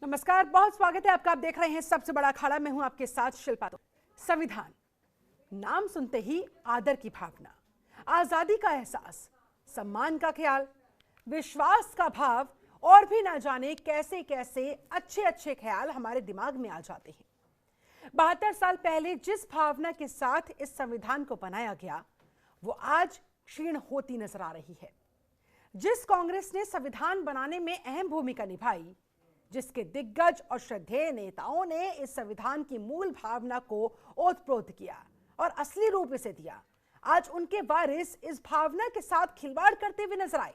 नमस्कार, बहुत स्वागत है आपका। आप देख रहे हैं सबसे बड़ा अखाड़ा। मैं हूं आपके साथ शिल्पा। संविधान नाम सुनते ही आदर की भावना, आजादी का एहसास, सम्मान का ख्याल, विश्वास का भाव और भी ना जाने कैसे कैसे अच्छे अच्छे ख्याल हमारे दिमाग में आ जाते हैं। 72 साल पहले जिस भावना के साथ इस संविधान को बनाया गया वो आज क्षीण होती नजर आ रही है। जिस कांग्रेस ने संविधान बनाने में अहम भूमिका निभाई, जिसके दिग्गज और श्रद्धेय नेताओं ने इस संविधान की मूल भावना को ओतप्रोत किया और असली रूप इसे दिया, आज उनके वारिस इस भावना के साथ खिलवाड़ करते हुए नजर आए।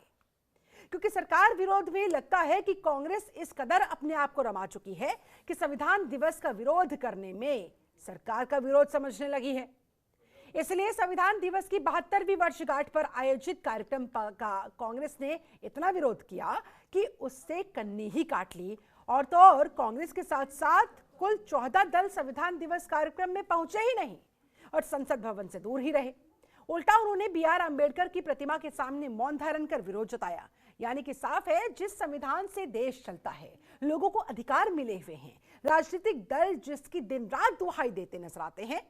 क्योंकि सरकार विरोध में लगता है कि कांग्रेस इस कदर अपने आप को रमा चुकी है कि संविधान दिवस का विरोध करने में सरकार का विरोध समझने लगी है। इसलिए संविधान दिवस की 72वीं वर्षगांठ पर आयोजित कार्यक्रम का कांग्रेस ने इतना विरोध किया कि उससे कन्नी ही काट ली। और तो और कांग्रेस के साथ साथ कुल 14 दल संविधान दिवस कार्यक्रम में पहुंचे ही नहीं और संसद भवन से दूर ही रहे। उल्टा उन्होंने BR अंबेडकर की प्रतिमा के सामने मौन धारण कर विरोध जताया। यानी कि साफ है, जिस संविधान से देश चलता है, लोगों को अधिकार मिले हुए हैं, राजनीतिक दल जिसकी दिन रात दुहाई देते नजर आते हैं,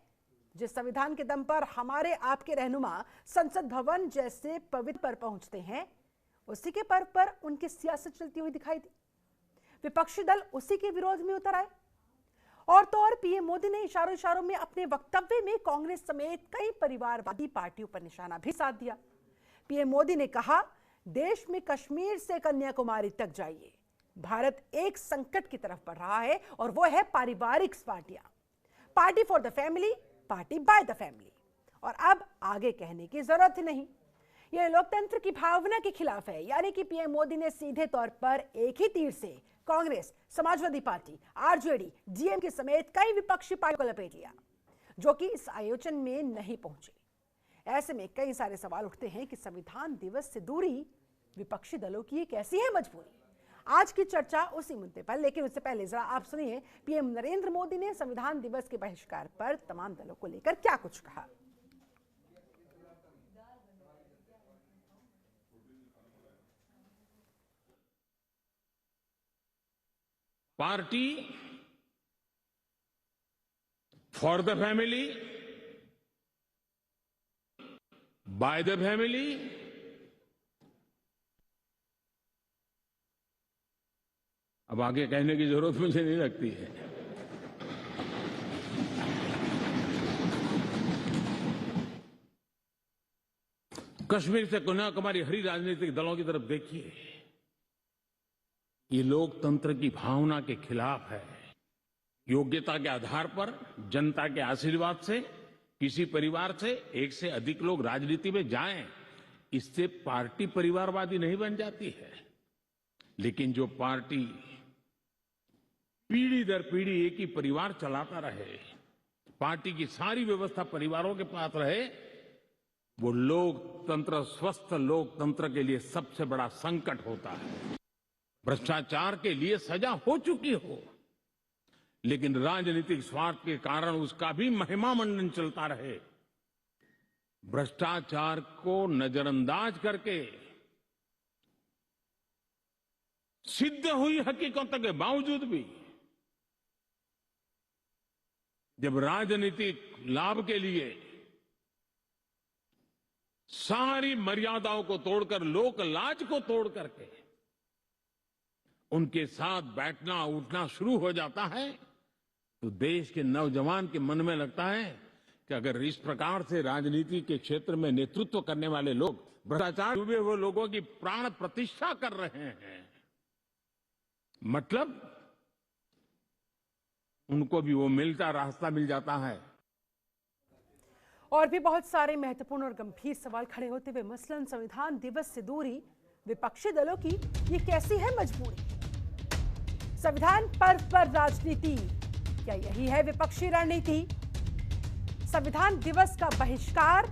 जिस संविधान के दम पर हमारे आपके रहनुमा संसद भवन जैसे पवित्र पर पहुंचते हैं, उसी के पर्व पर उनकी सियासत चलती हुई दिखाई दी। विपक्षी दल उसी के विरोध में उतर आए। और तो और पीएम मोदी ने इशारों इशारों में अपने वक्तव्य में कांग्रेस समेत कई परिवारवादी पार्टियों पर निशाना भी साध दिया। पीएम मोदी ने कहा, देश में कश्मीर से कन्याकुमारी तक जाइए, भारत एक संकट की तरफ बढ़ रहा है और वो है पारिवारिक पार्टियां। Party for the family, party by the family. और अब आगे कहने की जरूरत ही नहीं, यह लोकतंत्र की भावना के खिलाफ है। यानी कि पीएम मोदी ने सीधे तौर पर एक ही तीर से Congress, Samajwadi party, RJD, DMK समेत कई विपक्षी पार्टियों को लपेट लिया, जो कि इस आयोजन में नहीं पहुंचे। ऐसे में कई सारे सवाल उठते हैं कि संविधान दिवस से दूरी विपक्षी दलों की कैसी है मजबूरी। आज की चर्चा उसी मुद्दे पर, लेकिन उससे पहले जरा आप सुनिए पीएम नरेंद्र मोदी ने संविधान दिवस के बहिष्कार पर तमाम दलों को लेकर क्या कुछ कहा। Party for the family, by the family, अब आगे कहने की जरूरत मुझे नहीं लगती है। कश्मीर से कन्याकुमारी हरी राजनीतिक दलों की तरफ देखिए, ये लोकतंत्र की भावना के खिलाफ है। योग्यता के आधार पर जनता के आशीर्वाद से किसी परिवार से एक से अधिक लोग राजनीति में जाएं, इससे पार्टी परिवारवादी नहीं बन जाती है। लेकिन जो पार्टी पीढ़ी दर पीढ़ी एक ही परिवार चलाता रहे, पार्टी की सारी व्यवस्था परिवारों के पास रहे, वो लोकतंत्र, स्वस्थ लोकतंत्र के लिए सबसे बड़ा संकट होता है। भ्रष्टाचार के लिए सजा हो चुकी हो, लेकिन राजनीतिक स्वार्थ के कारण उसका भी महिमा मंडन चलता रहे। भ्रष्टाचार को नजरअंदाज करके सिद्ध हुई हकीकतों के बावजूद भी जब राजनीतिक लाभ के लिए सारी मर्यादाओं को तोड़कर, लोक लाज को तोड़ करके उनके साथ बैठना उठना शुरू हो जाता है, तो देश के नौजवान के मन में लगता है कि अगर इस प्रकार से राजनीति के क्षेत्र में नेतृत्व करने वाले लोग भ्रष्टाचार डूबे हुए लोगों की प्राण प्रतिष्ठा कर रहे हैं, मतलब उनको भी वो मिलता रास्ता मिल जाता है। और भी बहुत सारे महत्वपूर्ण और गंभीर सवाल खड़े होते हुए, मसलन संविधान दिवस से दूरी विपक्षी दलों की ये कैसी है मजबूरी। संविधान पर्व पर राजनीति, क्या यही है विपक्षी रणनीति। संविधान दिवस का बहिष्कार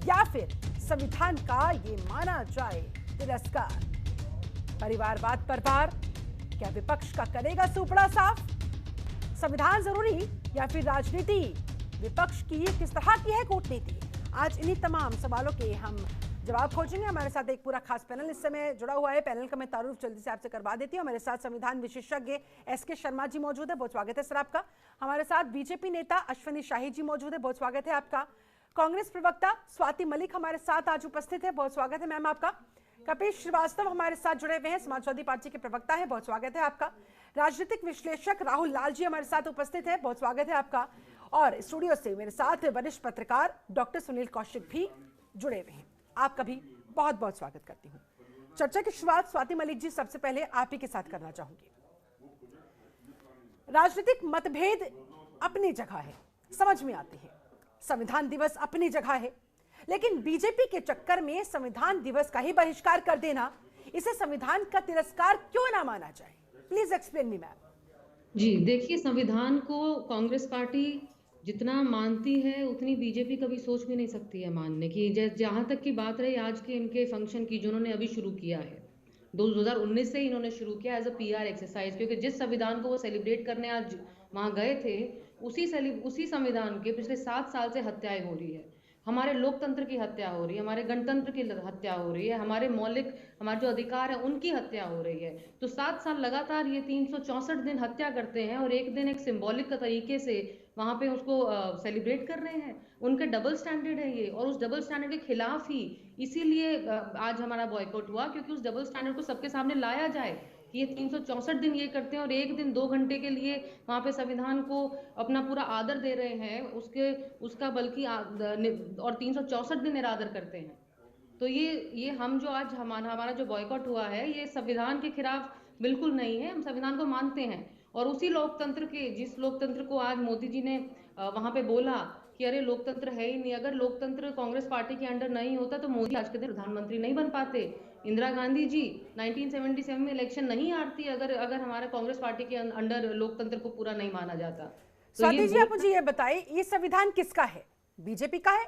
या फिर संविधान का ये माना जाए तिरस्कार। परिवारवाद पर वार, क्या विपक्ष का करेगा सुपड़ा साफ। संविधान जरूरी या फिर राजनीति, विपक्ष की किस तरह की है कूटनीति। आज इन्हीं तमाम सवालों के हम जवाब खोजेंगे। हमारे साथ एक पूरा खास पैनल इस समय जुड़ा हुआ है। पैनल का मैं तारुफ जल्दी से आपसे करवा देती हूँ। हमारे साथ संविधान विशेषज्ञ एसके शर्मा जी मौजूद है, बहुत स्वागत है सर आपका। हमारे साथ बीजेपी नेता अश्विनी शाही जी मौजूद है, बहुत स्वागत है आपका। कांग्रेस प्रवक्ता स्वाति मलिक हमारे साथ आज उपस्थित है, बहुत स्वागत है मैम आपका। कपिल श्रीवास्तव हमारे साथ जुड़े हुए हैं, समाजवादी पार्टी के प्रवक्ता है, बहुत स्वागत है आपका। राजनीतिक विश्लेषक राहुल लाल जी हमारे साथ उपस्थित है, बहुत स्वागत है आपका। और स्टूडियो से मेरे साथ वरिष्ठ पत्रकार डॉक्टर सुनील कौशिक भी जुड़े हुए हैं, आपका भी बहुत बहुत स्वागत करती हूँ। चर्चा की शुरुआत स्वाति मलिक जी सबसे पहले आप ही के साथ करना चाहूंगी। राजनीतिक मतभेद अपनी जगह है, समझ में आते हैं, संविधान दिवस अपनी जगह है, लेकिन बीजेपी के चक्कर में संविधान दिवस का ही बहिष्कार कर देना, इसे संविधान का तिरस्कार क्यों ना माना जाए? Please explain me ma'am. जी देखिए, संविधान को कांग्रेस पार्टी जितना मानती है उतनी बीजेपी कभी सोच भी नहीं सकती है मानने की। जहां तक की बात रही आज के इनके फंक्शन की, जिन्होंने अभी शुरू किया है 2019 से इन्होंने शुरू किया एज अ पीआर एक्सरसाइज, क्योंकि जिस संविधान को वो सेलिब्रेट करने आज वहां गए थे उसी संविधान के पिछले 7 साल से हत्याएं हो रही है। हमारे लोकतंत्र की हत्या हो रही है, हमारे गणतंत्र की हत्या हो रही है, हमारे जो अधिकार है उनकी हत्या हो रही है। तो 7 साल लगातार ये 364 दिन हत्या करते हैं और एक दिन एक सिंबॉलिक का तरीके से वहां पे उसको सेलिब्रेट कर रहे हैं। उनके डबल स्टैंडर्ड है ये, और उस डबल स्टैंडर्ड के खिलाफ ही इसीलिए आज हमारा बॉयकॉट हुआ, क्योंकि उस डबल स्टैंडर्ड को सबके सामने लाया जाए कि ये 364 दिन ये करते हैं और एक दिन 2 घंटे के लिए वहां पे संविधान को अपना पूरा आदर दे रहे हैं, उसका बल्कि और 364 दिन निरादर करते हैं। तो ये हम जो आज हमारा जो बॉयकॉट हुआ है ये संविधान के खिलाफ बिल्कुल नहीं है। हम संविधान को मानते हैं, और उसी लोकतंत्र के जिस लोकतंत्र को आज मोदी जी ने वहां पे बोला कि अरे लोकतंत्र है ही नहीं, अगर लोकतंत्र कांग्रेस पार्टी के अंडर नहीं होता तो मोदी आज के दिन प्रधानमंत्री नहीं बन पाते। इंदिरा गांधी जी 1977 में इलेक्शन नहीं हारती अगर हमारे कांग्रेस पार्टी के अंडर लोकतंत्र को पूरा नहीं माना जाता। स्वाति जी आप मुझे ये बताइए, ये संविधान किसका है? बीजेपी का है,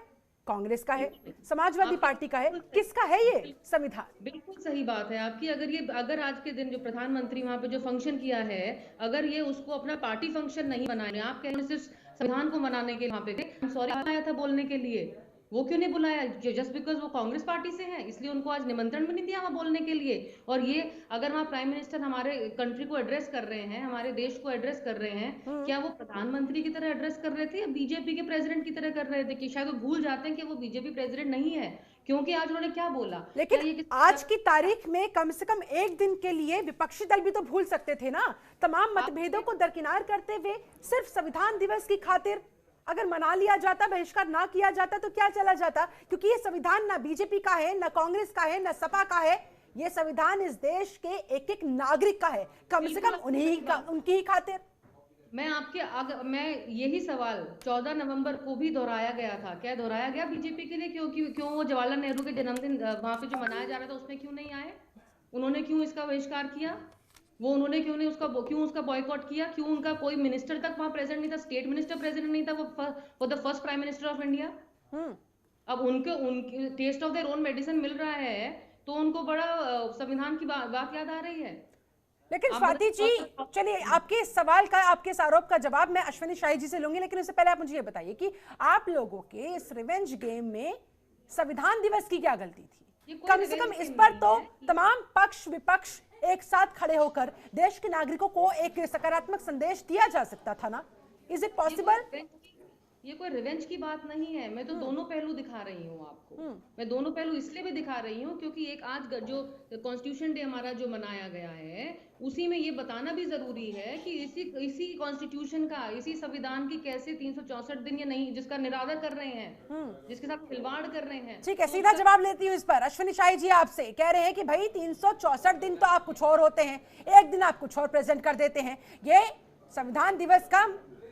कांग्रेस का है, समाजवादी पार्टी का है, किसका है ये संविधान? बिल्कुल सही बात है आपकी। अगर आज के दिन जो प्रधानमंत्री वहां पे जो फंक्शन किया है, अगर ये उसको अपना पार्टी फंक्शन नहीं बनाए, आप कह रहे हैं सिर्फ संविधान को मनाने के वहां पे सॉरी आया था बोलने के लिए, वो क्यों नहीं बुलाया? जस्ट बिकॉज वो कांग्रेस पार्टी से हैं इसलिए उनको आज निमंत्रण भी नहीं दिया वहां बोलने के लिए। और ये अगर वहां प्राइम मिनिस्टर हमारे कंट्री को एड्रेस कर रहे हैं, हमारे देश को एड्रेस कर रहे हैं, क्या वो प्रधानमंत्री की तरह एड्रेस कर रहे थे या बीजेपी के प्रेसिडेंट की तरह कर रहे थे? कि शायद वो भूल जाते हैं कि वो बीजेपी प्रेसिडेंट नहीं है, क्योंकि आज उन्होंने क्या बोला। लेकिन आज की तारीख में कम से कम एक दिन के लिए विपक्षी दल भी तो भूल सकते थे ना, तमाम मतभेदों को दरकिनार करते हुए सिर्फ संविधान दिवस की खातिर अगर मना लिया जाता, बहिष्कार ना किया जाता तो क्या चला जाता? क्योंकि ये संविधान ना बीजेपी का है, ना कांग्रेस का है, ना सपा का है, ये संविधान इस देश के एक एक नागरिक का है, कम से कम उनकी ही खातिर। मैं यही सवाल 14 नवंबर को भी दोहराया गया था। क्या दोहराया गया बीजेपी के लिए? क्यों वो जवाहरलाल नेहरू के जन्मदिन वहां पे जो मनाया जा रहा था उसमें क्यों नहीं आए? उन्होंने क्यों इसका बहिष्कार किया? उन्होंने क्यों उसका बॉयकॉट किया? क्यों उनका कोई मिनिस्टर तक वहां प्रेजेंट नहीं था? स्टेट मिनिस्टर प्रेजेंट नहीं था, वो the first prime minister of India. अब उनके taste of their own medicine मिल रहा है तो उनको बड़ा संविधान की बात याद आ रही है। लेकिन स्वाति जी चलिए, आपके सवाल का, आपके इस आरोप का जवाब मैं अश्विनी शाही जी से लूंगी, लेकिन उससे पहले आप मुझे ये बताइए कि आप लोगों के इस रिवेंज गेम में संविधान दिवस की क्या गलती थी? कम से कम इस पर तो तमाम पक्ष विपक्ष एक साथ खड़े होकर देश के नागरिकों को एक सकारात्मक संदेश दिया जा सकता था ना। Is it possible? ये कोई रिवेंज की बात नहीं है। मैं तो दोनों पहलू दिखा रही हूँ आपको। मैं दोनों पहलू इसलिए भी दिखा रही हूँ क्योंकि एक आज जो कॉन्स्टिट्यूशन डे हमारा जो मनाया गया है उसी में ये बताना भी जरूरी है कि इसी कॉन्स्टिट्यूशन का, इसी संविधान की कैसे 364 दिन या नहीं जिसका निरादर कर रहे हैं, जिसके साथ खिलवाड़ कर रहे हैं। ठीक है, सीधा जवाब लेती हूँ इस पर। अश्विनी शाही जी आपसे कह रहे हैं कि भाई 364 दिन तो आप कुछ और होते हैं, एक दिन आप कुछ और प्रेजेंट कर देते हैं। ये संविधान दिवस का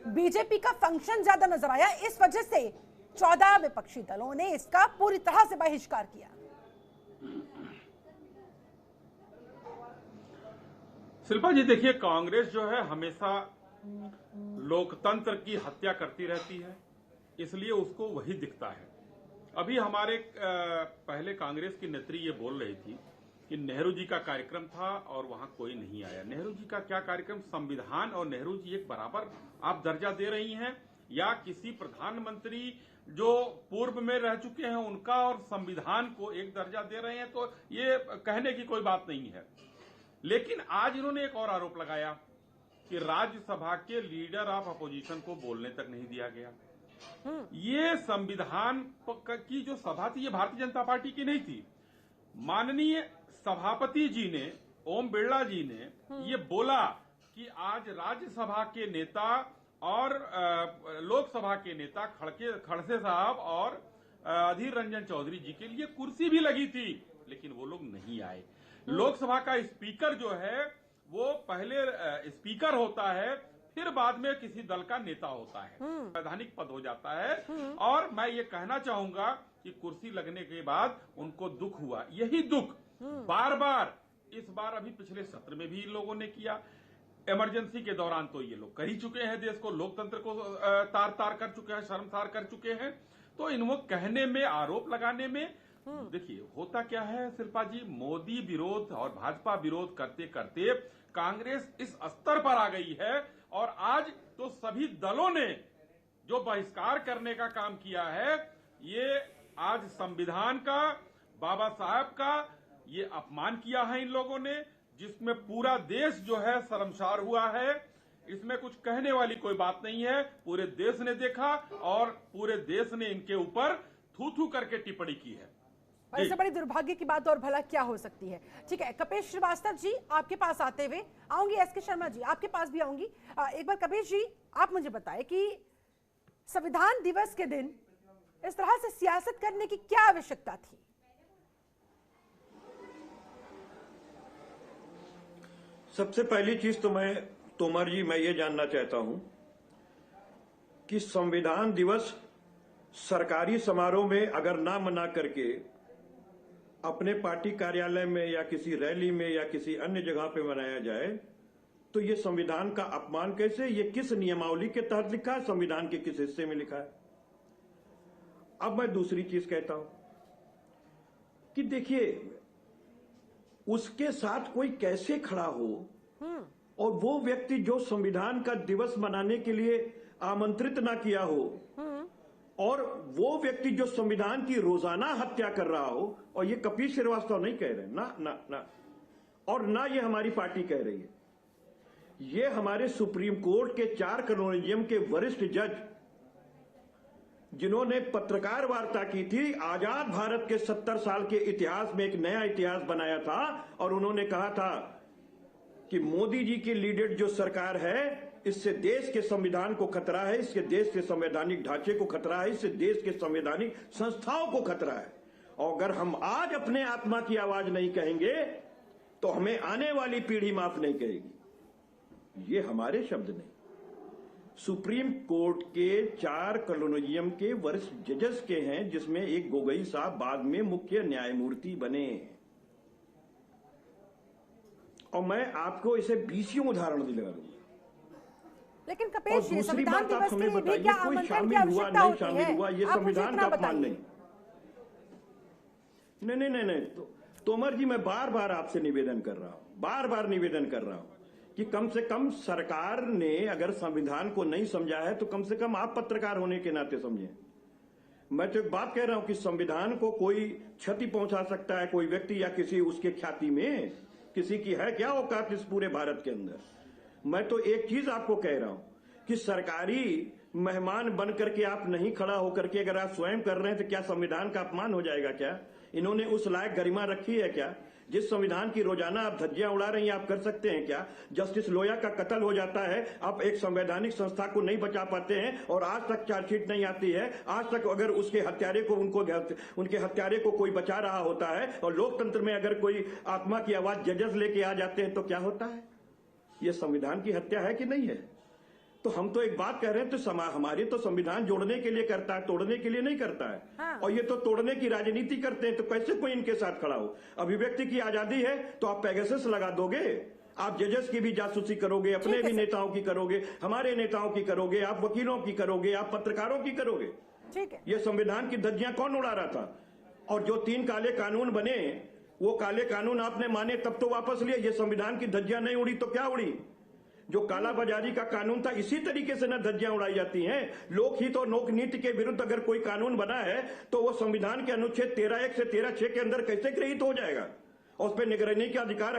बीजेपी का फंक्शन ज्यादा नजर आया, इस वजह से 14 विपक्षी दलों ने इसका पूरी तरह से बहिष्कार किया। शिल्पा जी देखिए, कांग्रेस जो है हमेशा लोकतंत्र की हत्या करती रहती है, इसलिए उसको वही दिखता है। अभी हमारे पहले कांग्रेस की नेत्री ये बोल रही थी कि नेहरू जी का कार्यक्रम था और वहां कोई नहीं आया। नेहरू जी का क्या कार्यक्रम? संविधान और नेहरू जी एक बराबर आप दर्जा दे रही हैं, या किसी प्रधानमंत्री जो पूर्व में रह चुके हैं उनका और संविधान को एक दर्जा दे रहे हैं, तो ये कहने की कोई बात नहीं है। लेकिन आज इन्होंने एक और आरोप लगाया कि राज्यसभा के लीडर ऑफ अपोजिशन को बोलने तक नहीं दिया गया। ये संविधान की जो सभा थी, ये भारतीय जनता पार्टी की नहीं थी। माननीय सभापति जी ने, ओम बिरला जी ने ये बोला कि आज राज्यसभा के नेता और लोकसभा के नेता खड़से साहब और अधीर रंजन चौधरी जी के लिए कुर्सी भी लगी थी, लेकिन वो लोग नहीं आए। लोकसभा का स्पीकर जो है वो पहले स्पीकर होता है, फिर बाद में किसी दल का नेता होता है, संवैधानिक पद हो जाता है। और मैं ये कहना चाहूंगा कि कुर्सी लगने के बाद उनको दुख हुआ। यही दुख बार बार इस बार अभी पिछले सत्र में भी इन लोगों ने किया। इमरजेंसी के दौरान तो ये लोग कर ही चुके हैं, देश को, लोकतंत्र को तार तार कर चुके हैं, शर्मसार कर चुके हैं। तो इनको कहने में, आरोप लगाने में, देखिए होता क्या है शिल्पा जी, मोदी विरोध और भाजपा विरोध करते करते कांग्रेस इस स्तर पर आ गई है और आज तो सभी दलों ने जो बहिष्कार करने का काम किया है, ये आज संविधान का, बाबा साहब का ये अपमान किया है इन लोगों ने, जिसमें पूरा देश जो है शर्मसार हुआ है। इसमें कुछ कहने वाली कोई बात नहीं है। पूरे देश ने देखा और पूरे देश ने इनके ऊपर थू थू करके टिप्पणी की है। और इससे बड़ी दुर्भाग्य की बात और भला क्या हो सकती है। ठीक है, कपिल श्रीवास्तव जी आपके पास आते हुए आऊंगी, एसके शर्मा जी आपके पास भी आऊंगी। एक बार कपिल जी आप मुझे बताएं कि संविधान दिवस के दिन इस तरह से सियासत करने की क्या आवश्यकता थी? सबसे पहली चीज तो तोमर जी मैं ये जानना चाहता हूं कि संविधान दिवस सरकारी समारोह में अगर ना मना करके अपने पार्टी कार्यालय में या किसी रैली में या किसी अन्य जगह पे मनाया जाए तो ये संविधान का अपमान कैसे? ये किस नियमावली के तहत लिखा है? संविधान के किस हिस्से में लिखा है? अब मैं दूसरी चीज कहता हूं कि देखिए, उसके साथ कोई कैसे खड़ा हो और वो व्यक्ति जो संविधान का दिवस मनाने के लिए आमंत्रित ना किया हो और वो व्यक्ति जो संविधान की रोजाना हत्या कर रहा हो, और ये कपिल श्रीवास्तव नहीं कह रहे, ना ना ना, और ना ये हमारी पार्टी कह रही है, ये हमारे सुप्रीम कोर्ट के 4 कॉलोनियम के वरिष्ठ जज जिन्होंने पत्रकार वार्ता की थी, आजाद भारत के 70 साल के इतिहास में एक नया इतिहास बनाया था और उन्होंने कहा था कि मोदी जी की लीडेड जो सरकार है, इससे देश के संविधान को खतरा है, इसके देश के संवैधानिक ढांचे को खतरा है, इससे देश के संवैधानिक संस्थाओं को खतरा है। और अगर हम आज अपने आत्मा की आवाज नहीं कहेंगे तो हमें आने वाली पीढ़ी माफ नहीं कहेगी। ये हमारे शब्द नहीं, सुप्रीम कोर्ट के 4 कॉलोनियम के वरिष्ठ जजेस के हैं, जिसमें एक गोगोई साहब बाद में मुख्य न्यायमूर्ति बने। और मैं आपको इसे 20 उदाहरण दिला दूंगा। लेकिन कपिल जी, दूसरी बात आप हमें बताइए, कोई शामिल हुआ नहीं शामिल हुआ, ये संविधान का अपमान नहीं। नहीं, तोमर जी मैं बार बार आपसे निवेदन कर रहा हूं, बार बार निवेदन कर रहा हूं कि कम से कम सरकार ने अगर संविधान को नहीं समझा है तो कम से कम आप पत्रकार होने के नाते समझें। मैं तो एक बात कह रहा हूं कि संविधान को कोई क्षति पहुंचा सकता है कोई व्यक्ति या किसी उसके ख्याति में, किसी की है क्या औकात इस पूरे भारत के अंदर? मैं तो एक चीज आपको कह रहा हूं कि सरकारी मेहमान बन करके आप नहीं खड़ा होकर के अगर आप स्वयं कर रहे हैं तो क्या संविधान का अपमान हो जाएगा? क्या इन्होंने उस लायक गरिमा रखी है क्या? जिस संविधान की रोजाना आप धज्जियां उड़ा रही हैं, आप कर सकते हैं क्या? जस्टिस लोया का कत्ल हो जाता है, आप एक संवैधानिक संस्था को नहीं बचा पाते हैं और आज तक चार्जशीट नहीं आती है। आज तक अगर उसके हत्यारे को उनके हत्यारे को कोई बचा रहा होता है और लोकतंत्र में अगर कोई आत्मा की आवाज जजेस लेके आ जाते हैं तो क्या होता है? ये संविधान की हत्या है कि नहीं है? तो हम तो एक बात कह रहे हैं, तो हमारे तो संविधान जोड़ने के लिए करता है, तोड़ने के लिए नहीं करता है। हाँ। और ये तो तोड़ने की राजनीति करते हैं, तो कैसे कोई इनके साथ खड़ा हो? अभिव्यक्ति की आजादी है तो आप पेगासस लगा दोगे, आप जजेस की भी जासूसी करोगे, अपने भी नेताओं की करोगे, हमारे नेताओं की करोगे, आप वकीलों की करोगे, आप पत्रकारों की करोगे। ठीक है, ये संविधान की धज्जियां कौन उड़ा रहा था? और जो 3 काले कानून बने, वो काले कानून आपने माने तब तो वापस लिए। ये संविधान की धज्जियां नहीं उड़ी तो क्या उड़ी? जो कालाबाजारी का कानून था, इसी तरीके से न धज्जियां उड़ाई जाती हैं। लोकहित और लोक नीति के विरुद्ध अगर कोई कानून बना है तो वो संविधान के अनुच्छेद 13(1) से 13(6) के अंदर कैसे गृहीत हो जाएगा? और उस पर निगरानी का अधिकार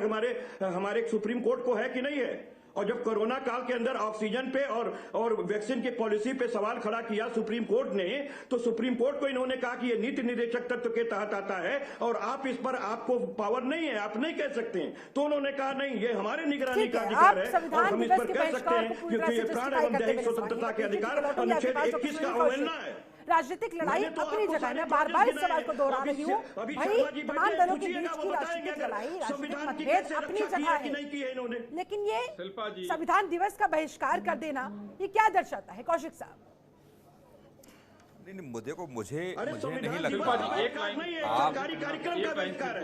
हमारे सुप्रीम कोर्ट को है कि नहीं है? और जब कोरोना काल के अंदर ऑक्सीजन पे और वैक्सीन की पॉलिसी पे सवाल खड़ा किया सुप्रीम कोर्ट ने, तो सुप्रीम कोर्ट को इन्होंने कहा कि ये नीति निर्देशक तत्व के तहत आता है और आप इस पर आपको पावर नहीं है, आप नहीं कह सकते हैं। तो उन्होंने कहा नहीं, ये हमारे निगरानी का अधिकार है और हम इस पर कह सकते हैं क्योंकि ये प्राण एवं दैहिक स्वतंत्रता के अधिकार अनुच्छेद 21 का अवहेलना है। राजनीतिक लड़ाई अपनी जगह, मैं बार बार इस सवाल को दोहरा रही हूँ भाई, तमाम दलों के बीच की राजनीतिक लड़ाई, राजनीतिक मतभेद अपनी जगह है, लेकिन ये संविधान दिवस का बहिष्कार कर देना ये क्या दर्शाता है कौशिक साहब? नहीं, मुझे नहीं लगता सरकारी कार्यक्रम का बहिष्कार है।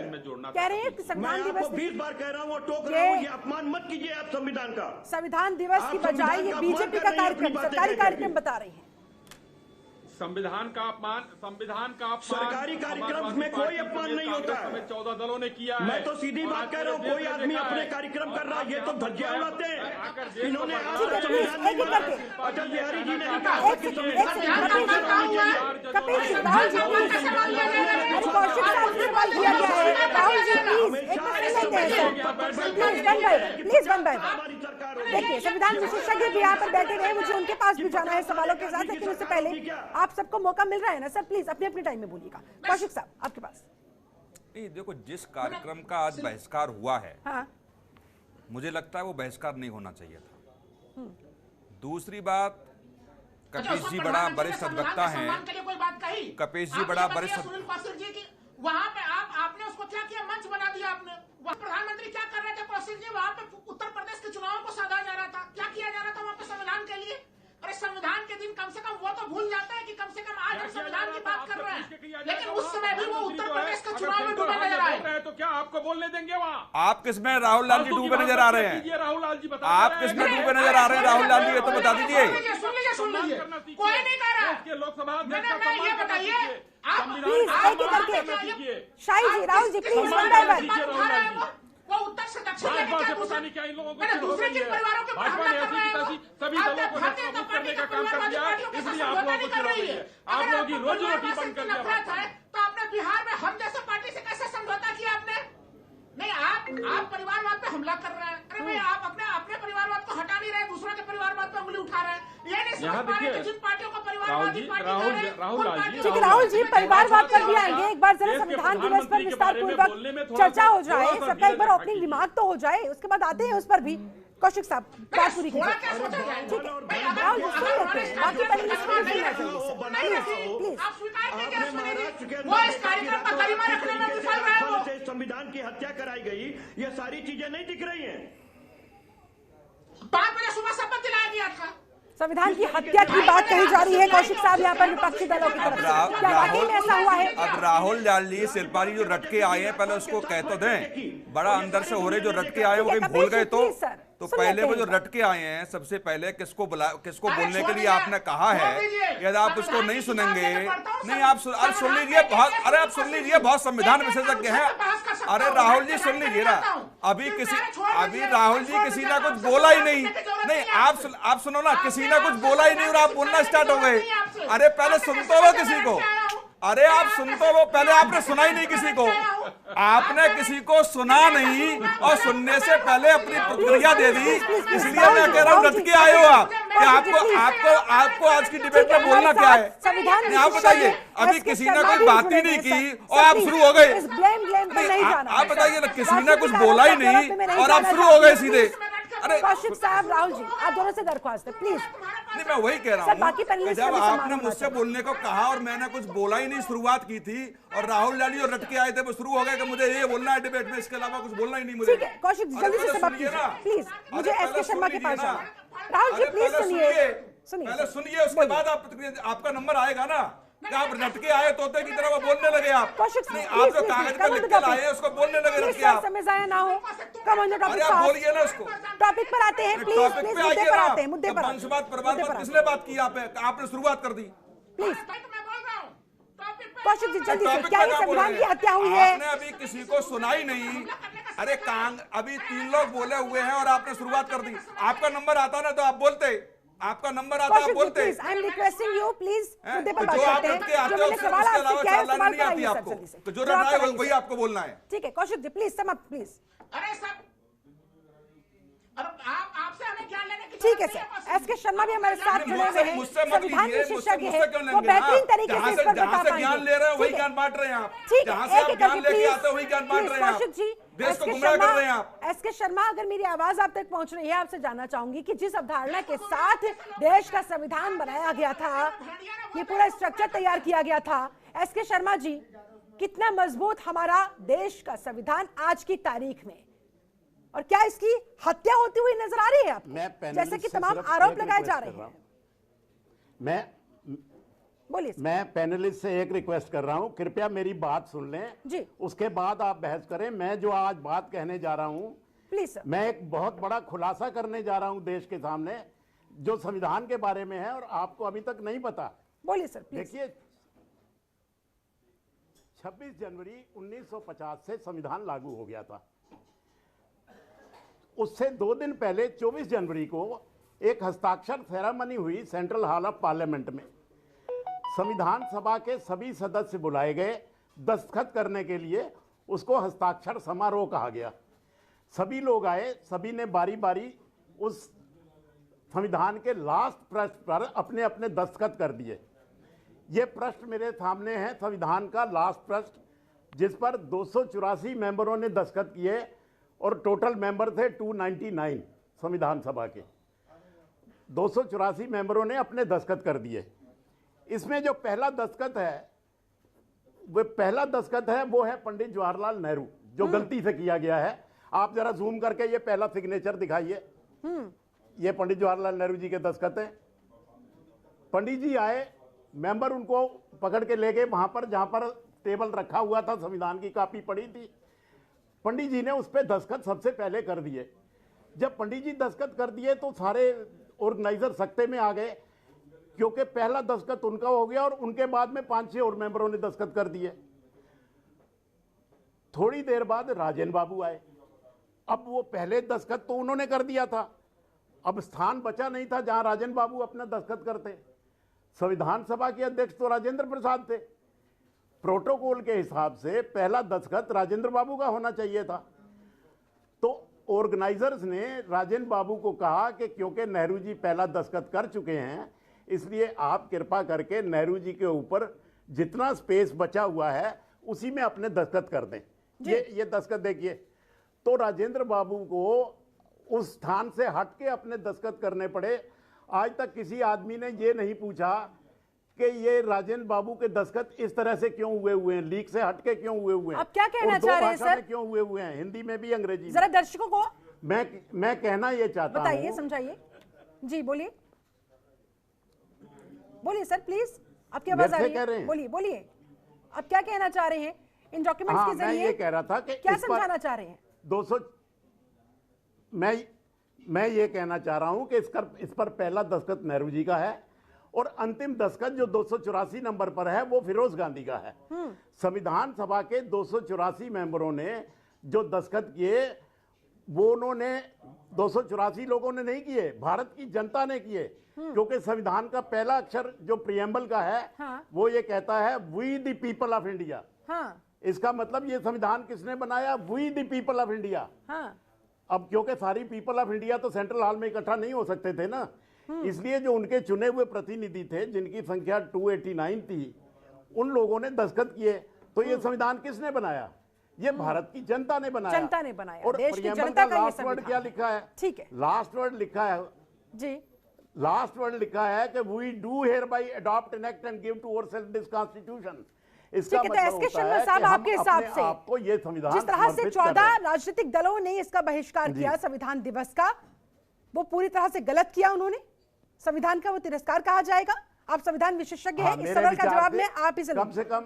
कह रहे हैं कि संविधान दिवस 20 बार कह रहा हूँ और टोक रहा हूँ, ये अपमान मत कीजिए आप संविधान का। संविधान दिवस की बजाय ये बीजेपी का कार्यक्रम, सरकारी कार्यक्रम बता रही है। संविधान का अपमान सरकारी कार्यक्रम में कोई अपमान नहीं होता है। 14 दलों ने किया है। मैं तो सीधी बात कह रहा हूँ, कोई आदमी अपने कार्यक्रम कर रहा है, ये तो धज्जियां उड़ाते हैं। इन्होंने अटल बिहारी जी ने कहा कि देखिए, संविधान विशेषज्ञ भी यहाँ पर बैठे रहे, मुझे उनके पास भी जाना है सवालों के साथ, लेकिन उससे पहले आप सबको मौका मिल रहा है ना सर, प्लीज अपने अपने टाइम में बोलिएगा। कौशिक साहब आपके पास। नहीं, देखो, जिस कार्यक्रम का आज बहिष्कार हुआ है, हाँ। मुझे लगता है वो बहिष्कार नहीं होना चाहिए था। दूसरी बात, कपिश जी बड़ा वरिष्ठ अधिवक्ता हैं, कपिश जी बड़ा वरिष्ठ, वहाँ पे आपने उसको क्या किया, मंच बना दिया आपने। वहाँ प्रधानमंत्री क्या कर रहे थे कौशिक जी, वहाँ पे उत्तर प्रदेश के चुनाव को साधा जा रहा था, क्या किया जा रहा था वहाँ पे संविधान के लिए? अरे संविधान के दिन कम से कम वो तो भूल जाता है कि कम से कम आज हम संविधान की बात कर रहे हैं, लेकिन उस समय भी वो उत्तर प्रदेश के चुनाव में डूबे नजर आए। तो क्या आपको बोलने देंगे वहाँ? आप किसमें राहुल लाल जी डूबे नजर आ रहे हैं? राहुल लाल जी बता, आप किसमें डूबे नजर आ रहे हैं राहुल लाल जी, ये तो बता दीजिए। सुन लीजिए, कोई नहीं कह रहा। लोकसभा ये बताइए आप प्लीज एक एक करके, शाही जी, Rahul ji, please one by one. वो उत्तर से दक्षिण क्या इन लोगों को दूसरे जिन परिवारों के सभी दलों को नष्ट करने का काम कर दिया, इसलिए आप लोगों को चिढ़ा रही है। आप लोगों की रोजी रोटी बंद कर दिया। तो आपने बिहार में हम जैसे पार्टी से कैसे समझौता किया आपने? नहीं, आप परिवारवाद पे हमला कर रहे हैं। अरे भाई, आप अपने परिवारवाद को हटा नहीं रहे, दूसरों के परिवारवाद पे उंगली उठा रहे हैं। ये नहीं समझ पा रहे कि जिन पार्टियों को परिवारवादी पार्टी कह रहे हैं, राहुल जी परिवारवाद पर भी आएंगे। एक बार जरा संविधान दिवस पर विस्तार पूर्वक चर्चा हो जाए, सबका एक बार ओपनिंग रिमार्क तो हो जाए, उसके बाद आते हैं उस पर भी। कौशिक साहब बात पूरी कीजिए। राहुल जी सुन लेते हैं, बाकी पहले प्लीज। संविधान की हत्या कराई गई, ये सारी चीजें नहीं दिख रही हैं। 5 बजे सुबह शपथ दिलाया गया था। संविधान की हत्या की बात कही जा रही है कौशिक साहब यहाँ पर विपक्षी दलों की तरफ से, क्या वाकई में ऐसा हुआ है? अब राहुल लाल जी, शिल्पा जी जो रटके आए हैं, पहले उसको कह तो दें, बड़ा अंदर से हो रहे जो रटके आए वो कहीं भूल गए तो पहले वो जो रटके आए हैं, सबसे पहले किसको बोलने के लिए आपने कहा है? यदि आप उसको नहीं सुनेंगे, नहीं आप सुन लीजिए, आप सुन लीजिए, बहुत संविधान विशेषज्ञ हैं। अरे राहुल जी सुन लीजिए ना, अभी राहुल जी किसी ने कुछ बोला ही नहीं, आप सुनो ना, किसी ने कुछ बोला ही नहीं और आप बोलना स्टार्ट हो गए। अरे पहले सुन तो लो किसी को, अरे आप सुन तो लो, पहले आपने सुना ही नहीं किसी को, आपने किसी को सुना नहीं और सुनने से पहले अपनी प्रतिक्रिया दे दी। इसलिए मैं कह रहा हूँ रट के आए हो आप, कि आपको आज की डिबेट में बोलना क्या है? नहीं, आप बताइए, अभी किसी ने कोई बात ही नहीं की और आप शुरू हो गए। आप बताइए ना, किसी ने कुछ बोला ही नहीं और आप शुरू हो गए सीधे। अरे कौशिक साहब, राहुल जी, आप दोनों से दरख्वास्त है प्लीज। नहीं, मैं वही कह रहा हूँ, जब आपने मुझसे बोलने को कहा और मैंने कुछ बोला ही नहीं, शुरुआत की थी और राहुल लाली और रटके आए थे, वो शुरू हो गए कि मुझे ये बोलना है डिबेट में, इसके अलावा कुछ बोलना ही नहीं मुझे। कौशिक जल्दी से समाप्त कीजिए प्लीज, मुझे एस के शर्मा के पास जाना। राहुल जी प्लीज सुनिए, पहले सुनिए, उसके बाद आपका नंबर आएगा ना। आप रटके आए तोते की तरह वो बोलने लगे। आप नहीं, आप जो कागज पर लिख के लाए उसको बोलने लगे रटके। आप समय जाया ना हो, कम ऑन द टॉपिक। आप बोलिए ना उसको, टॉपिक पर आते हैं प्लीज, मुद्दे पर आते हैं, मुद्दे पर। वंशवाद प्रवाद पर किसने बात की? आपने शुरुआत कर दी प्लीज। कौशिक जी जल्दी से, क्या ये संविधान की हत्या हुई है? आपने अभी किसी को सुना ही नहीं, अरे अभी 3 लोग बोले हुए हैं और आपने शुरुआत कर दी। आपका नंबर आता ना तो आप बोलते, आपका नंबर आता आप बोलते। आई एम रिक्वेस्टिंग यू प्लीज, जो आप रट के आते हो उसके अलावा चालान नहीं आती आपको, तो जो रटना है वही आपको बोलना है। ठीक है Kaushik ji please sum up please. अरे सब आपसे हमें ज्ञान लेने की ठीक है सर, एसके शर्मा भी हमारे साथ जुड़े हुए हैं, संविधान विशेषज्ञ हैं, वो बेहतरीन तरीके से इस पर बता पाएंगे। ज्ञान ले रहे हो वही ज्ञान बांट रहे हैं आप, ठीक जहां है, से आप ज्ञान लेके आते हो वही ज्ञान बांट रहे हैं आप, कौशिक जी। देश को गुमराह कर रहे हैं आप। एसके शर्मा, अगर मेरी आवाज आप तक पहुंच रही है, आपसे जानना चाहूंगी कि जिस अवधारणा के साथ देश का संविधान बनाया गया था, ये पूरा स्ट्रक्चर तैयार किया गया था, एसके शर्मा जी कितना मजबूत हमारा देश का संविधान आज की तारीख में, और क्या इसकी हत्या होती हुई नजर आ रही है आपको, जैसे कि तमाम आरोप लगाए जा रहे हैं? बोलिए। मैं पैनलिस्ट से एक रिक्वेस्ट कर रहा हूं, कृपया मेरी बात सुन लें जी, उसके बाद आप बहस करें। मैं जो आज बात कहने जा रहा हूं, प्लीज सर। मैं एक बहुत बड़ा खुलासा करने जा रहा हूं देश के सामने, जो संविधान के बारे में है और आपको अभी तक नहीं पता। बोलिए सर प्लीज। देखिए 26 जनवरी 1950 से संविधान लागू हो गया था। उससे 2 दिन पहले 24 जनवरी को एक हस्ताक्षर सेरेमनी हुई सेंट्रल हॉल ऑफ पार्लियामेंट में। संविधान सभा के सभी सदस्य बुलाए गए दस्तखत करने के लिए, उसको हस्ताक्षर समारोह कहा गया। सभी लोग आए, सभी ने बारी बारी उस संविधान के लास्ट पृष्ठ पर अपने अपने दस्तखत कर दिए। ये पृष्ठ मेरे सामने है, संविधान का लास्ट पृष्ठ, जिस पर 284 मेंबरों ने दस्तखत किए और टोटल मेंबर थे 299 संविधान सभा के। 284 मेंबरों ने अपने दस्तखत कर दिए। इसमें जो पहला दस्तखत है वो है पंडित जवाहरलाल नेहरू, जो गलती से किया गया है। आप जरा जूम करके ये पहला सिग्नेचर दिखाइए। ये पंडित जवाहरलाल नेहरू जी के दस्तखत हैं। पंडित जी आए, मेंबर उनको पकड़ के ले गए वहां पर जहां पर टेबल रखा हुआ था, संविधान की कॉपी पड़ी थी। पंडित जी ने उस पर दस्तखत सबसे पहले कर दिए। जब पंडित जी दस्तखत कर दिए तो सारे ऑर्गेनाइजर सकते में आ गए, क्योंकि पहला दस्तखत उनका हो गया और उनके बाद में 5-6 और मेंबरों ने दस्तखत कर दिए। थोड़ी देर बाद राजेंद्र बाबू आए। अब वो पहले दस्तखत तो उन्होंने कर दिया था, अब स्थान बचा नहीं था जहां राजेंद्र बाबू अपना दस्तखत करते। संविधान सभा के अध्यक्ष तो राजेंद्र प्रसाद थे। प्रोटोकॉल के हिसाब से पहला दस्तखत राजेंद्र बाबू का होना चाहिए था। तो ऑर्गेनाइजर्स ने राजेंद्र बाबू को कहा कि क्योंकि नेहरू जी पहला दस्तखत कर चुके हैं, इसलिए आप कृपा करके नेहरू जी के ऊपर जितना स्पेस बचा हुआ है उसी में अपने दस्तखत कर दें। ये दस्तखत देखिए। तो राजेंद्र बाबू को उस स्थान से हट के अपने दस्तखत करने पड़े। आज तक किसी आदमी ने ये नहीं पूछा कि ये राजेंद्र बाबू के दस्तखत इस तरह से क्यों हुए हैं, लीक से हटके क्यों हुए हैं। आप क्या कहना चाह रहे हैं सर? क्यों हुए हैं, हिंदी में भी अंग्रेजी में। जरा दर्शकों को मैं कहना ये चाहता हूं, बताइए, समझाइए जी। बोलिए बोलिए सर प्लीज, आपकी आवाज आ रही है। बोलिए आप क्या कहना चाह रहे हैं इन डॉक्यूमेंट्स के जरिए? मैं ये कह रहा था कि क्या समझाना चाह रहे हैं? 200 मैं ये कहना चाह रहा हूं कि इस पर पहला दस्तखत नेहरू जी का है और अंतिम दस्तखत जो 284 नंबर पर है वो फिरोज गांधी का है। संविधान सभा के 284 मेंबरों ने जो दस्तखत किए वो उन्होंने 284 लोगों ने नहीं किए, भारत की जनता ने किए। क्योंकि संविधान का पहला अक्षर जो प्रियम्बल का है, वो ये कहता है we the people of India. इसका मतलब ये संविधान किसने बनाया? We the people of India. अब क्योंकि सारी पीपल ऑफ इंडिया तो सेंट्रल हॉल में इकट्ठा नहीं हो सकते थे ना, इसलिए जो उनके चुने हुए प्रतिनिधि थे जिनकी संख्या 289 थी, उन लोगों ने दस्तखत किए। तो ये संविधान किसने बनाया? ये भारत की जनता ने बनाया। जनता ने बनाया। और देश की जनता का लास्ट वर्ड क्या लिखा है? ठीक है, लास्ट वर्ड लिखा है जी। लास्ट वर्ड लिखा है कि we do hereby adopt enact and give to ourselves this constitution. इसका मतलब होता है साहब, आपके हिसाब से आपको ये संविधान जिस तरह से 14 राजनीतिक दलों ने इसका बहिष्कार किया संविधान दिवस का, वो पूरी तरह से गलत किया उन्होंने। संविधान का वो तिरस्कार कहा जाएगा? आप संविधान विशेषज्ञ हैं, इस सवाल का जवाब में आप ही कम से कम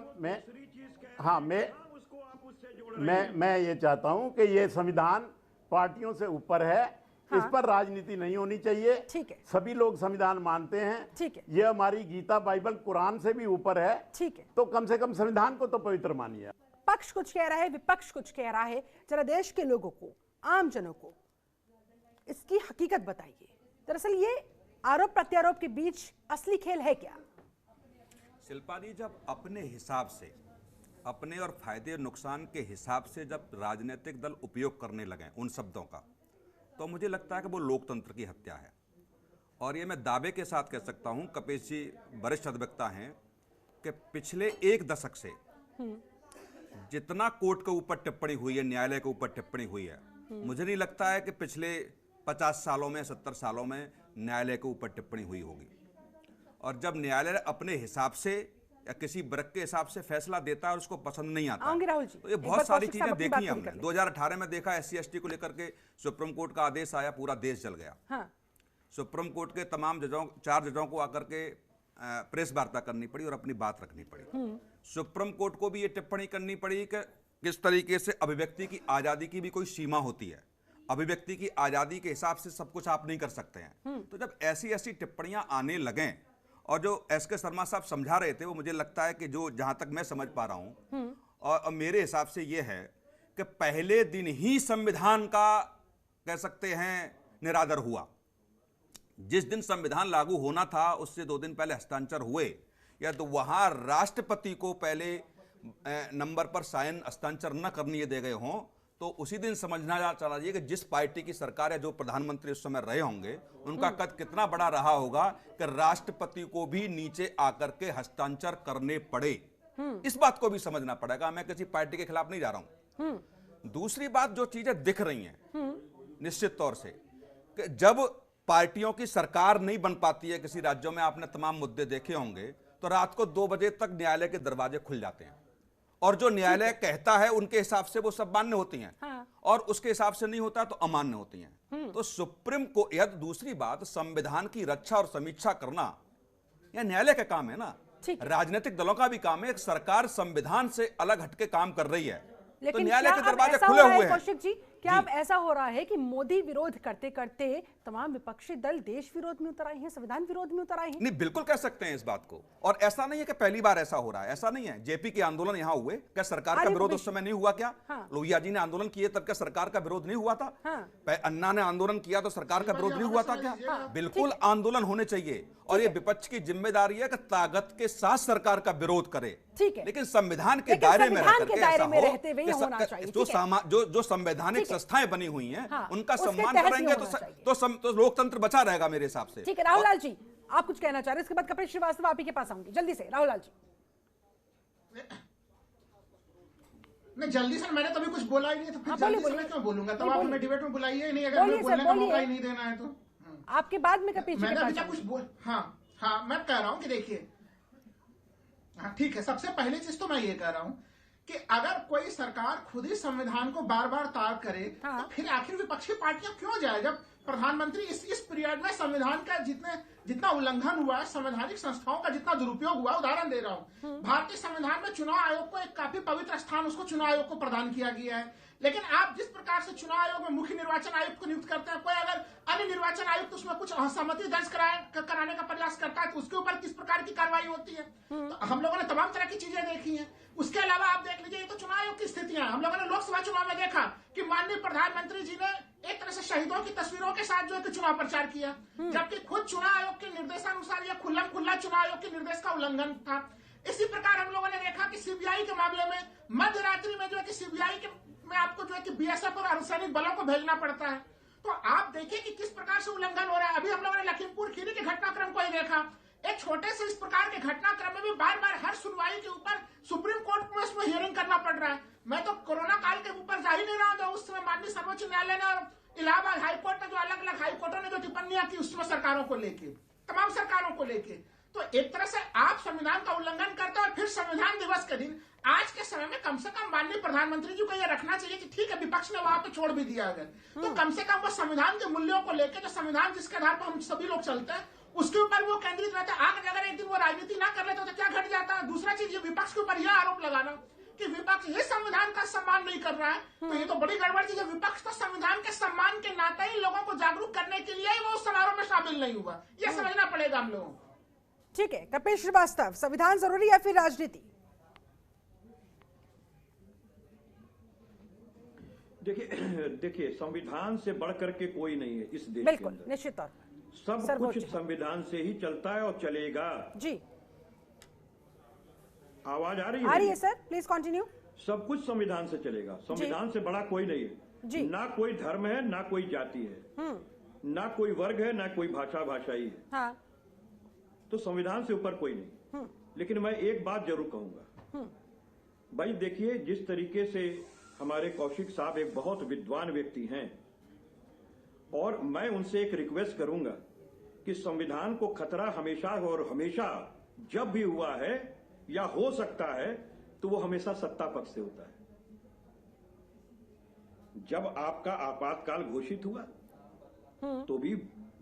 मैं ये चाहता हूं कि ये संविधान पार्टियों से ऊपर है। इस पर राजनीति नहीं होनी चाहिए। ठीक है, सभी लोग संविधान मानते हैं। ठीक है, ये हमारी गीता बाइबल कुरान से भी ऊपर है। ठीक है, तो कम से कम संविधान को तो पवित्र मानिए। पक्ष कुछ कह रहा है, विपक्ष कुछ कह रहा है, जरा देश के लोगों को, आम जनों को इसकी हकीकत बताइए। दरअसल ये आरोप प्रत्यारोप के बीच असली खेल है क्या? शिल्पा जी, जब अपने हिसाब से, अपने और फायदे और नुकसान के हिसाब से जब राजनीतिक दल उपयोग करने लगे उन शब्दों का, तो मुझे लगता है कि वो लोकतंत्र की हत्या है। और ये मैं दावे के साथ कह सकता हूं, कपिल जी वरिष्ठ अधिवक्ता हैं, कि पिछले एक दशक से जितना कोर्ट के ऊपर टिप्पणी हुई है, न्यायालय के ऊपर टिप्पणी हुई है, मुझे नहीं लगता है कि पिछले 50 सालों में, 70 सालों में न्यायालय के ऊपर टिप्पणी हुई होगी। और जब न्यायालय अपने हिसाब से या किसी वर्ग के हिसाब से फैसला देता है और उसको पसंद नहीं आता, तो ये बहुत सारी चीजें देखी हैं हमने। 2018 में देखा, SC/ST को लेकर के सुप्रीम कोर्ट का आदेश आया, पूरा देश जल गया। हाँ। सुप्रीम कोर्ट के तमाम जजों, 4 जजों को आकर के प्रेस वार्ता करनी पड़ी और अपनी बात रखनी पड़ी। सुप्रीम कोर्ट को भी ये टिप्पणी करनी पड़ी कि किस तरीके से अभिव्यक्ति की आजादी की भी कोई सीमा होती है, अभिव्यक्ति की आजादी के हिसाब से सब कुछ आप नहीं कर सकते हैं। तो जब ऐसी टिप्पणियां आने लगें, और जो SK शर्मा साहब समझा रहे थे, वो मुझे लगता है कि जो जहां तक मैं समझ पा रहा हूं, और मेरे हिसाब से ये है कि पहले दिन ही संविधान का कह सकते हैं निरादर हुआ। जिस दिन संविधान लागू होना था उससे 2 दिन पहले हस्ताक्षर हुए, या तो वहां राष्ट्रपति को पहले नंबर पर साइन हस्ताक्षर न करने दे गए हों, तो उसी दिन समझना चाहिए कि जिस पार्टी की सरकार है, जो प्रधानमंत्री उस समय रहे होंगे, उनका कद कितना बड़ा रहा होगा कि राष्ट्रपति को भी नीचे आकर के हस्ताक्षर करने पड़े। इस बात को भी समझना पड़ेगा। मैं किसी पार्टी के खिलाफ नहीं जा रहा हूं। दूसरी बात, जो चीजें दिख रही हैं निश्चित तौर से, कि जब पार्टियों की सरकार नहीं बन पाती है किसी राज्यों में, आपने तमाम मुद्दे देखे होंगे, तो रात को 2 बजे तक न्यायालय के दरवाजे खुल जाते हैं, और जो न्यायालय कहता है उनके हिसाब से वो सब मान्य होती हैं। हाँ। और उसके हिसाब से नहीं होता तो अमान्य होती हैं। तो सुप्रीम कोर्ट, या दूसरी बात, संविधान की रक्षा और समीक्षा करना यह न्यायालय का काम है ना, राजनीतिक दलों का भी काम है। एक सरकार संविधान से अलग हटके काम कर रही है, तो न्यायालय के दरवाजे खुले हुए हैं। कौशिक जी, क्या अब ऐसा हो रहा है कि मोदी विरोध करते करते तमाम विपक्षी दल देश विरोध में उतर आए हैं, संविधान विरोध में उतर आए हैं? नहीं, बिल्कुल कह सकते हैं इस बात को। और ऐसा नहीं है कि पहली बार ऐसा हो रहा है, ऐसा नहीं है। जेपी के आंदोलन यहां हुए, क्या सरकार का विरोध उस समय नहीं हुआ? क्या लोहिया जी ने आंदोलन किए तब क्या सरकार का विरोध नहीं हुआ था? अन्ना ने आंदोलन किया तो सरकार का विरोध नहीं हुआ था क्या? बिल्कुल आंदोलन होने चाहिए, और ये विपक्ष की जिम्मेदारी है कि ताकत के साथ सरकार का विरोध करे, लेकिन संविधान के दायरे में रहते हुए होना चाहिए। जो संवैधानिक संस्थाएं बनी हुई हैं, उनका सम्मान करेंगे तो लोकतंत्र बचा रहेगा मेरे हिसाब से। ठीक है, राहुल लाल जी, आप कुछ कहना चाह रहे हैं? इसके बाद कपिल श्रीवास्तव आप ही के पास आऊंगी। जल्दी से राहुल लाल जी। नहीं, जल्दी से मैंने तभी कुछ बोला ही नहीं, तो फिर जल्दी से मैं क्यों बोलूंगा? तब आप हमें डिबेट में बुलाइए ही नहीं, अगर हमें बोलने का मौका ही नहीं देना है तो। आपके बाद में कपिल जी मैंने अभी कुछ बोल, हाँ मैं कह रहा हूं कि देखिए, हाँ ठीक है, सबसे पहली चीज तो मैं ये कह रहा हूं कि अगर कोई सरकार खुद ही संविधान को बार बार ताक करे, तो फिर आखिर विपक्षी पार्टियां क्यों जाए? जब प्रधानमंत्री इस पीरियड में संविधान का जितना उल्लंघन हुआ है, संवैधानिक संस्थाओं का जितना दुरुपयोग हुआ, उदाहरण दे रहा हूं, भारतीय संविधान में चुनाव आयोग को एक काफी पवित्र स्थान उसको चुनाव आयोग को प्रदान किया गया है। लेकिन आप जिस प्रकार से चुनाव आयोग में मुख्य निर्वाचन आयुक्त को नियुक्त करते हैं, कोई अगर अन्य निर्वाचन आयुक्त उसमें कुछ असहमति दर्ज कराने का प्रयास करता है, तो उसके ऊपर किस प्रकार की कार्रवाई होती है? तो हम लोगों ने तमाम तरह की चीजें देखी हैं। उसके अलावा आप देख लीजिए, ये तो चुनाव आयोग की स्थितियां हैं। हम लोगों ने लोकसभा चुनाव में देखा कि माननीय प्रधानमंत्री जी ने एक तरह से शहीदों की तस्वीरों के साथ जो है चुनाव प्रचार किया, जबकि खुद चुनाव आयोग के निर्देशानुसार यह खुल्ला चुनाव आयोग के निर्देश का उल्लंघन था। इसी प्रकार हम लोगों ने देखा कि सीबीआई के मामले में मध्य रात्रि में जो है कि सीबीआई में आपको जो है कि बीएसएफ और अर्धसैनिक बलों को भेजना पड़ता है। तो आप देखिए कि किस प्रकार से उल्लंघन हो रहा है। अभी हम लोगों ने लखीमपुर खीरी के घटनाक्रम को ही देखा। एक छोटे से इस प्रकार के घटनाक्रम में भी बार बार हर सुनवाई के ऊपर सुप्रीम कोर्ट में इसमें हियरिंग करना पड़ रहा है। मैं तो कोरोना काल के ऊपर जा ही नहीं रहा हूं, जो उस समय माननीय सर्वोच्च न्यायालय ने और इलाहाबाद हाईकोर्ट ने जो अलग अलग हाईकोर्टों ने जो टिप्पणियां की उसमें सरकारों को लेके, तमाम सरकारों को लेके, तो एक तरह से आप संविधान का उल्लंघन करते हो। और फिर संविधान दिवस के दिन आज के समय में कम से कम माननीय प्रधानमंत्री जी को यह रखना चाहिए कि ठीक है, विपक्ष ने वहां पे छोड़ भी दिया अगर, तो कम से कम वो संविधान के मूल्यों को लेकर, जो संविधान जिसके आधार पर हम सभी लोग चलते हैं, उसके ऊपर वो केंद्रित रहता है। आगे अगर एक दिन वो राजनीति ना कर लेते तो क्या घट जाता है? दूसरा चीज, ये विपक्ष के ऊपर यह आरोप लगाना कि विपक्ष ये संविधान का सम्मान नहीं कर रहा है, तो ये तो बड़ी गड़बड़ चीज है। विपक्ष तो संविधान के सम्मान के नाते ही लोगों को जागरूक करने के लिए ही वो उस समारोह में शामिल नहीं हुआ, यह समझना पड़ेगा हम लोगों को। ठीक है, कपिल श्रीवास्तव, संविधान जरूरी या फिर राजनीति? देखिए संविधान से बढ़कर के कोई नहीं है इस देश के बिल्कुल, अंदर। निश्चित तौर पर सब सर्वोच्च कुछ है। संविधान से ही चलता है और चलेगा। जी आवाज आ रही आ रही है सर, प्लीज कंटिन्यू। सब कुछ संविधान से चलेगा, संविधान से बड़ा कोई नहीं है। जी। ना कोई धर्म है, ना कोई जाति है, ना कोई वर्ग है, ना कोई भाषाई है। हाँ। तो संविधान से ऊपर कोई नहीं। लेकिन मैं एक बात जरूर कहूंगा भाई, देखिए जिस तरीके से हमारे कौशिक साहब एक बहुत विद्वान व्यक्ति हैं, और मैं उनसे एक रिक्वेस्ट करूंगा कि संविधान को खतरा हमेशा और हमेशा जब भी हुआ है या हो सकता है तो वो हमेशा सत्ता पक्ष से होता है। जब आपका आपातकाल घोषित हुआ तो भी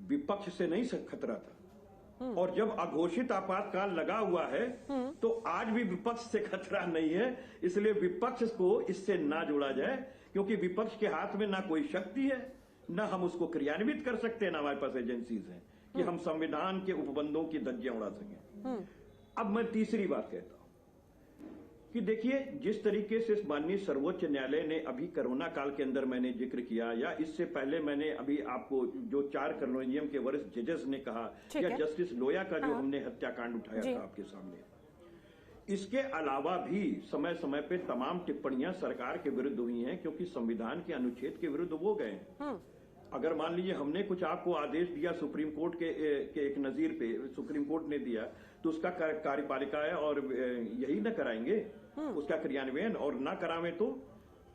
विपक्ष से नहीं खतरा था, और जब अघोषित आपातकाल लगा हुआ है तो आज भी विपक्ष से खतरा नहीं है। इसलिए विपक्ष को इससे ना जोड़ा जाए, क्योंकि विपक्ष के हाथ में ना कोई शक्ति है, ना हम उसको क्रियान्वित कर सकते हैं, ना हमारे पास एजेंसीज हैं कि हम संविधान के उपबंधों की धज्जियां उड़ा सकें। अब मैं तीसरी बात कहता हूं कि देखिए जिस तरीके से माननीय सर्वोच्च न्यायालय ने अभी कोरोना काल के अंदर मैंने जिक्र किया, या इससे पहले मैंने अभी आपको जो 4 कॉलोनियम के वरिष्ठ जजेस ने कहा, या जस्टिस लोया का जो हमने हत्याकांड उठाया था आपके सामने, इसके अलावा भी समय समय पे तमाम टिप्पणियां सरकार के विरुद्ध हुई हैं, क्योंकि संविधान के अनुच्छेद के विरुद्ध वो गए हैं। अगर मान लीजिए हमने कुछ आपको आदेश दिया सुप्रीम कोर्ट के एक नजीर पे, सुप्रीम कोर्ट ने दिया, तो उसका कार्यपालिका है और यही न कराएंगे उसका क्रियान्वयन, और ना करावे तो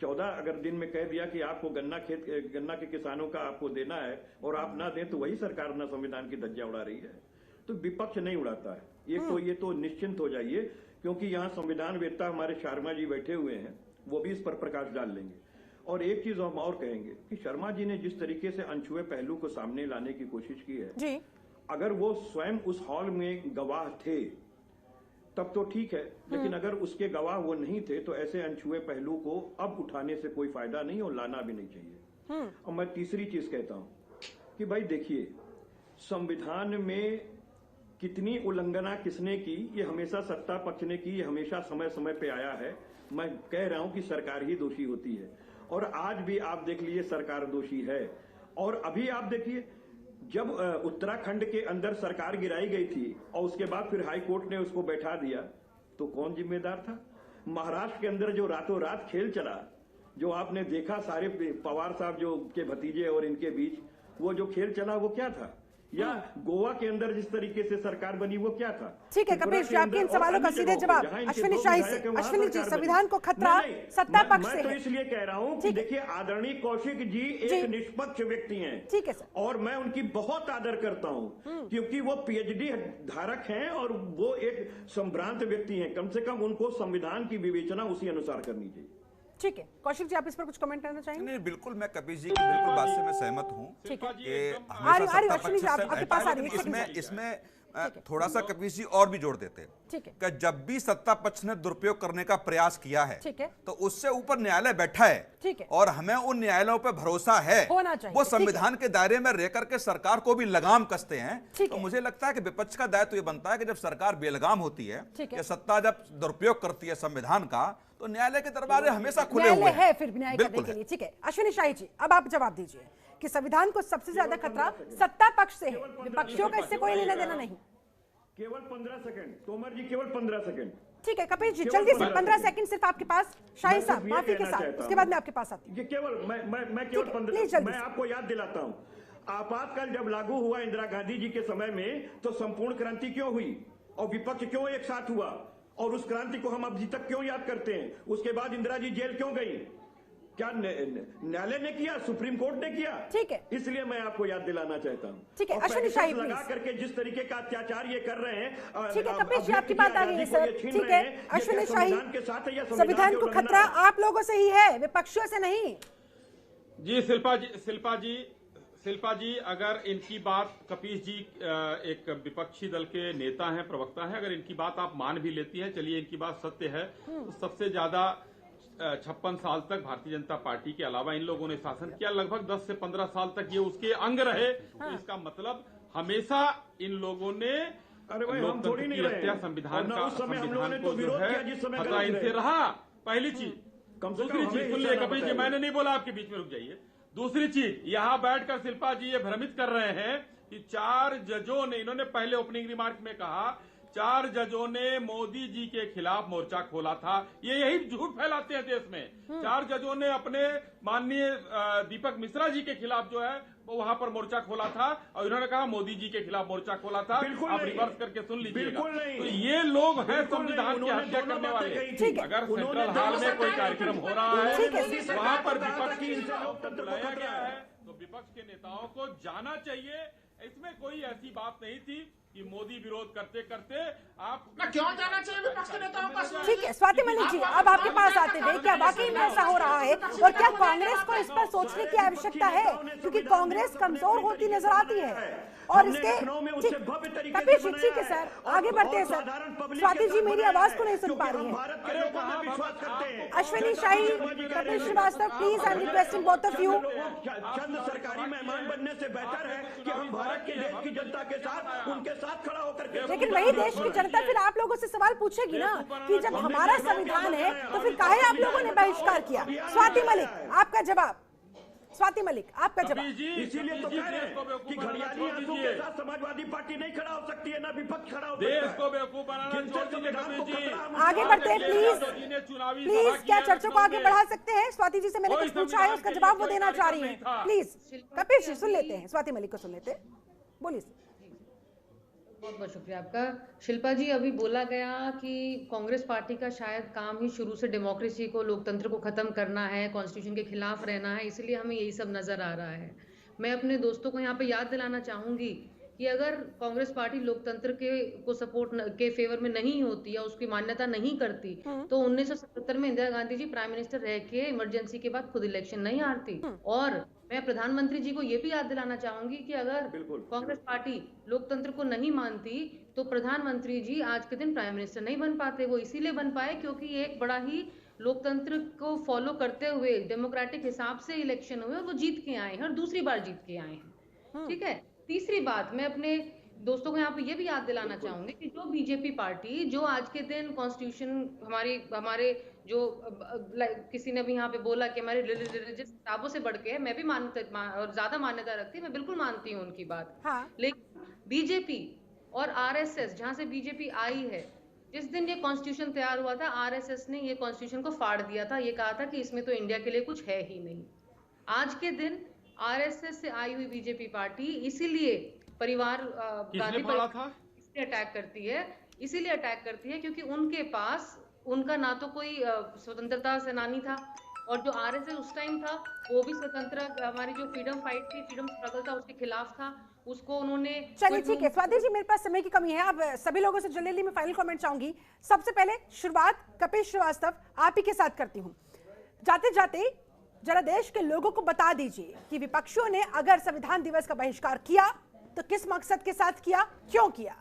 14 अगर दिन में कह दिया कि आपको गन्ना के किसानों का आपको देना है और आप ना दें, तो वही सरकार ना संविधान की धज्जियां उड़ा रही है। तो विपक्ष नहीं उड़ाता है। एक तो ये तो निश्चिंत हो जाइए, क्योंकि यहाँ संविधान वेत्ता हमारे शर्मा जी बैठे हुए हैं, वो भी इस पर प्रकाश डाल लेंगे। और एक चीज हम और कहेंगे कि शर्मा जी ने जिस तरीके से अनछुए पहलू को सामने लाने की कोशिश की है जी, अगर वो स्वयं उस हॉल में गवाह थे तब तो ठीक है, लेकिन अगर उसके गवाह वो नहीं थे तो ऐसे अनछुए पहलू को अब उठाने से कोई फायदा नहीं और लाना भी नहीं चाहिए। और मैं तीसरी चीज कहता हूं कि भाई देखिए संविधान में कितनी उल्लंघना किसने की, ये हमेशा सत्ता पक्ष ने की, ये हमेशा समय समय पे आया है। मैं कह रहा हूं कि सरकार ही दोषी होती है, और आज भी आप देख लीजिए सरकार दोषी है। और अभी आप देखिए जब उत्तराखंड के अंदर सरकार गिराई गई थी और उसके बाद फिर हाई कोर्ट ने उसको बैठा दिया, तो कौन जिम्मेदार था? महाराष्ट्र के अंदर जो रातों रात खेल चला, जो आपने देखा सारे पवार साहब जो के भतीजे और इनके बीच वो जो खेल चला, वो क्या था? या गोवा के अंदर जिस तरीके से सरकार बनी, वो क्या था? ठीक है कपिल जी, आपके इन सवालों का सीधे जवाब अश्विनी शाही से। अश्विनी जी, संविधान को खतरा सत्ता पक्ष से मैं तो इसलिए कह रहा हूं कि देखिए आदरणीय कौशिक जी एक निष्पक्ष व्यक्ति हैं, ठीक है सर, और मैं उनकी बहुत आदर करता हूं, क्योंकि वो पीएचडी धारक हैं और वो एक संभ्रांत व्यक्ति हैं। कम से कम उनको संविधान की विवेचना उसी अनुसार करनी चाहिए। ठीक है कौशिक जी, आप इस पर कुछ कमेंट करना चाहेंगे? नहीं, बिल्कुल मैं कपिल जी की बिल्कुल बात से मैं सहमत हूं। ठीक है, इसमें थोड़ा सा कपिल जी और भी जोड़ देते कि जब भी सत्ता पक्ष ने दुरुपयोग करने का प्रयास किया है तो उससे ऊपर न्यायालय बैठा है, और हमें उन न्यायालयों पर भरोसा है, वो संविधान के दायरे में रह करके सरकार को भी लगाम कसते हैं। तो मुझे लगता है कि विपक्ष का दायित्व ये बनता है कि जब सरकार बेलगाम होती है या सत्ता जब दुरुपयोग करती है संविधान का, तो न्यायालय के दरवाजे हमेशा खुले हुए हैं फिर न्याय करने के लिए। ठीक है अश्विनी शाही जी, अब आप जवाब दीजिए कि संविधान को सबसे ज्यादा खतरा सत्ता पक्ष से है, विपक्षियों का इससे कोई लेना देना नहीं। केवल 15 सेकंड तोमर जी, केवल 15 सेकंड। ठीक है कपिल जी, जल्दी से 15 सेकंड सिर्फ आपके पास। शाही साहब माफी के साथ, उसके बाद मैं आपके पास आती हूं। ये केवल मैं केवल 15, मैं आपको याद दिलाता हूं, आपातकाल जब लागू हुआ इंदिरा गांधी जी के समय में, तो संपूर्ण क्रांति क्यों हुई और विपक्ष क्यों एक साथ हुआ, और उस क्रांति को हम अभी तक क्यों याद करते हैं? उसके बाद इंदिरा जी जेल क्यों गई? क्या न्यायालय ने किया? सुप्रीम कोर्ट ने किया? ठीक है, इसलिए मैं आपको याद दिलाना चाहता हूँ। ठीक है अश्विनी शाही, लगा करके जिस तरीके का अत्याचार ये कर रहे हैं। ठीक है कपिल जी, आपकी बात आ गई है सर। ठीक है अश्विनी शाही, संविधान को खतरा आप लोगों से ही है, विपक्षियों से नहीं। जी शिल्पा जी, अगर इनकी बात, कपीश जी एक विपक्षी दल के नेता हैं, प्रवक्ता हैं, अगर इनकी बात आप मान भी लेती हैं, चलिए इनकी बात सत्य है, तो सबसे ज्यादा 56 साल तक भारतीय जनता पार्टी के अलावा इन लोगों ने शासन किया, लगभग 10 से 15 साल तक ये उसके अंग रहे। तो इसका मतलब हमेशा इन लोगों ने लोकतंत्र की हत्या, संविधान को जो है खतरा इनसे रहा। पहली चीज, कम से कम दूसरी हमें चीज सुन हिस्सा लीजिए ना कपिल जी, बताइए। मैंने नहीं बोला, आपके बीच में रुक जाइए। दूसरी चीज, यहाँ बैठकर शिल्पा जी ये भ्रमित कर रहे हैं कि 4 जजों ने, इन्होंने पहले ओपनिंग रिमार्क में कहा 4 जजों ने मोदी जी के खिलाफ मोर्चा खोला था। ये यही झूठ फैलाते हैं देश में। 4 जजों ने अपने माननीय दीपक मिश्रा जी के खिलाफ जो है वो वहां पर मोर्चा खोला था और इन्होंने कहा मोदी जी के खिलाफ मोर्चा खोला था। आप रिवर्स करके सुन लीजिएगा। तो ये लोग हैं संविधान की हत्या करने वाले। अगर सेंट्रल हॉल में कोई कार्यक्रम हो रहा है वहां पर विपक्ष की बुलाया गया है तो विपक्ष के नेताओं को जाना चाहिए। इसमें कोई ऐसी बात नहीं थी कि मोदी विरोध करते करते आप क्यों जाना चाहिए विपक्ष के नेताओं का? ठीक है स्वाति मलिक जी, अब आपके पास आते हुए क्या वाकई में ऐसा हो रहा है और क्या कांग्रेस को इस पर सोचने की आवश्यकता है, क्योंकि कांग्रेस कमजोर होती नजर आती है और इसके कपिल जी, ठीक है सर, आगे बढ़ते हैं सर। स्वाति जी मेरी आवाज को नहीं सुन पा रही है। Ashwini Shahi, Kapil Srivastava, please I am requesting both of you. चंद सरकारी मेहमान बनने से बेहतर है कि हम भारत के देश की जनता के साथ उनके साथ खड़ा होकर के, लेकिन वही देश की जनता फिर आप लोगों से सवाल पूछेगी ना कि जब हमारा संविधान है तो फिर काहे आप लोगों ने बहिष्कार किया। स्वाति मलिक आपका जवाब, स्वाति मलिक आपका जवाब। इसीलिए तो कह रहे हैं कि घड़ियाली आंसू के साथ समाजवादी पार्टी नहीं खड़ा हो सकती है, ना विपक्ष खड़ा हो सकता है। देश को बेवकूफ बनाना छोड़ दीजिए कपिल जी। आगे बढ़ते हैं प्लीज, प्लीज क्या चर्चा को आगे बढ़ा सकते हैं। स्वाति जी से मैंने कुछ पूछा है, उसका जवाब वो देना चाह रही है। प्लीज कपिल जी सुन लेते हैं, स्वाति मलिक को सुन लेते हैं, बोलिए। बहुत बहुत शुक्रिया आपका। शिल्पा जी, अभी बोला गया कि कांग्रेस पार्टी का शायद काम ही शुरू से डेमोक्रेसी को, लोकतंत्र को खत्म करना है, कॉन्स्टिट्यूशन के खिलाफ रहना है, इसलिए हमें यही सब नजर आ रहा है। मैं अपने दोस्तों को यहाँ पे याद दिलाना चाहूंगी कि अगर कांग्रेस पार्टी लोकतंत्र को सपोर्ट के फेवर में नहीं होती या उसकी मान्यता नहीं करती तो 1977 में इंदिरा गांधी जी प्राइम मिनिस्टर रह के इमरजेंसी के बाद खुद इलेक्शन नहीं हारती। और मैं प्रधानमंत्री जी को ये भी याद दिलाना चाहूंगी कि अगर कांग्रेस पार्टी लोकतंत्र को नहीं मानती तो प्रधानमंत्री जी आज के दिन प्राइम मिनिस्टर नहीं बन पाते। वो इसीलिए बन पाए क्योंकि एक बड़ा ही लोकतंत्र को फॉलो करते हुए डेमोक्रेटिक हिसाब से इलेक्शन हुए और वो जीत के आए हैं और दूसरी बार जीत के आए हैं। ठीक है, तीसरी बात मैं अपने दोस्तों को यहाँ पे ये भी याद दिलाना चाहूंगी कि जो बीजेपी पार्टी जो आज के दिन कॉन्स्टिट्यूशन हमारे जो किसी ने भी यहाँ पे बोला कि हमारे रिलीजियस किताबों से बढ़ के है, मैं भी और ज्यादा मान्यता रखती हूँ, मैं बिल्कुल मानती हूँ उनकी बात। हाँ। लेकिन बीजेपी और आरएसएस जहाँ से बीजेपी आई है, जिस दिन ये कॉन्स्टिट्यूशन तैयार हुआ था आरएसएस ने ये कॉन्स्टिट्यूशन को फाड़ दिया था, ये कहा था कि इसमें तो इंडिया के लिए कुछ है ही नहीं। आज के दिन आरएसएस से आई हुई बीजेपी पार्टी इसीलिए गांधी अटैक करती है क्योंकि उनके पास उनका ना तो कोई स्वतंत्रता सेनानी था और जो आरएसएस उस टाइम था वो भी स्वतंत्र, हमारी जो फ्रीडम फाइट थी, फ्रीडम स्ट्रगल था, उसके खिलाफ था, उसको उन्होंने। चलिए ठीक है स्वाति जी, मेरे पास समय की कमी है, अब सभी लोगों से जल्दी में फाइनल कमेंट चाहूंगी। सबसे पहले शुरुआत कपिल श्रीवास्तव आप ही के साथ करती हूँ। जाते जाते जरा देश के लोगों को बता दीजिए कि विपक्षियों ने अगर संविधान दिवस का बहिष्कार किया तो किस मकसद के साथ किया, क्यों किया?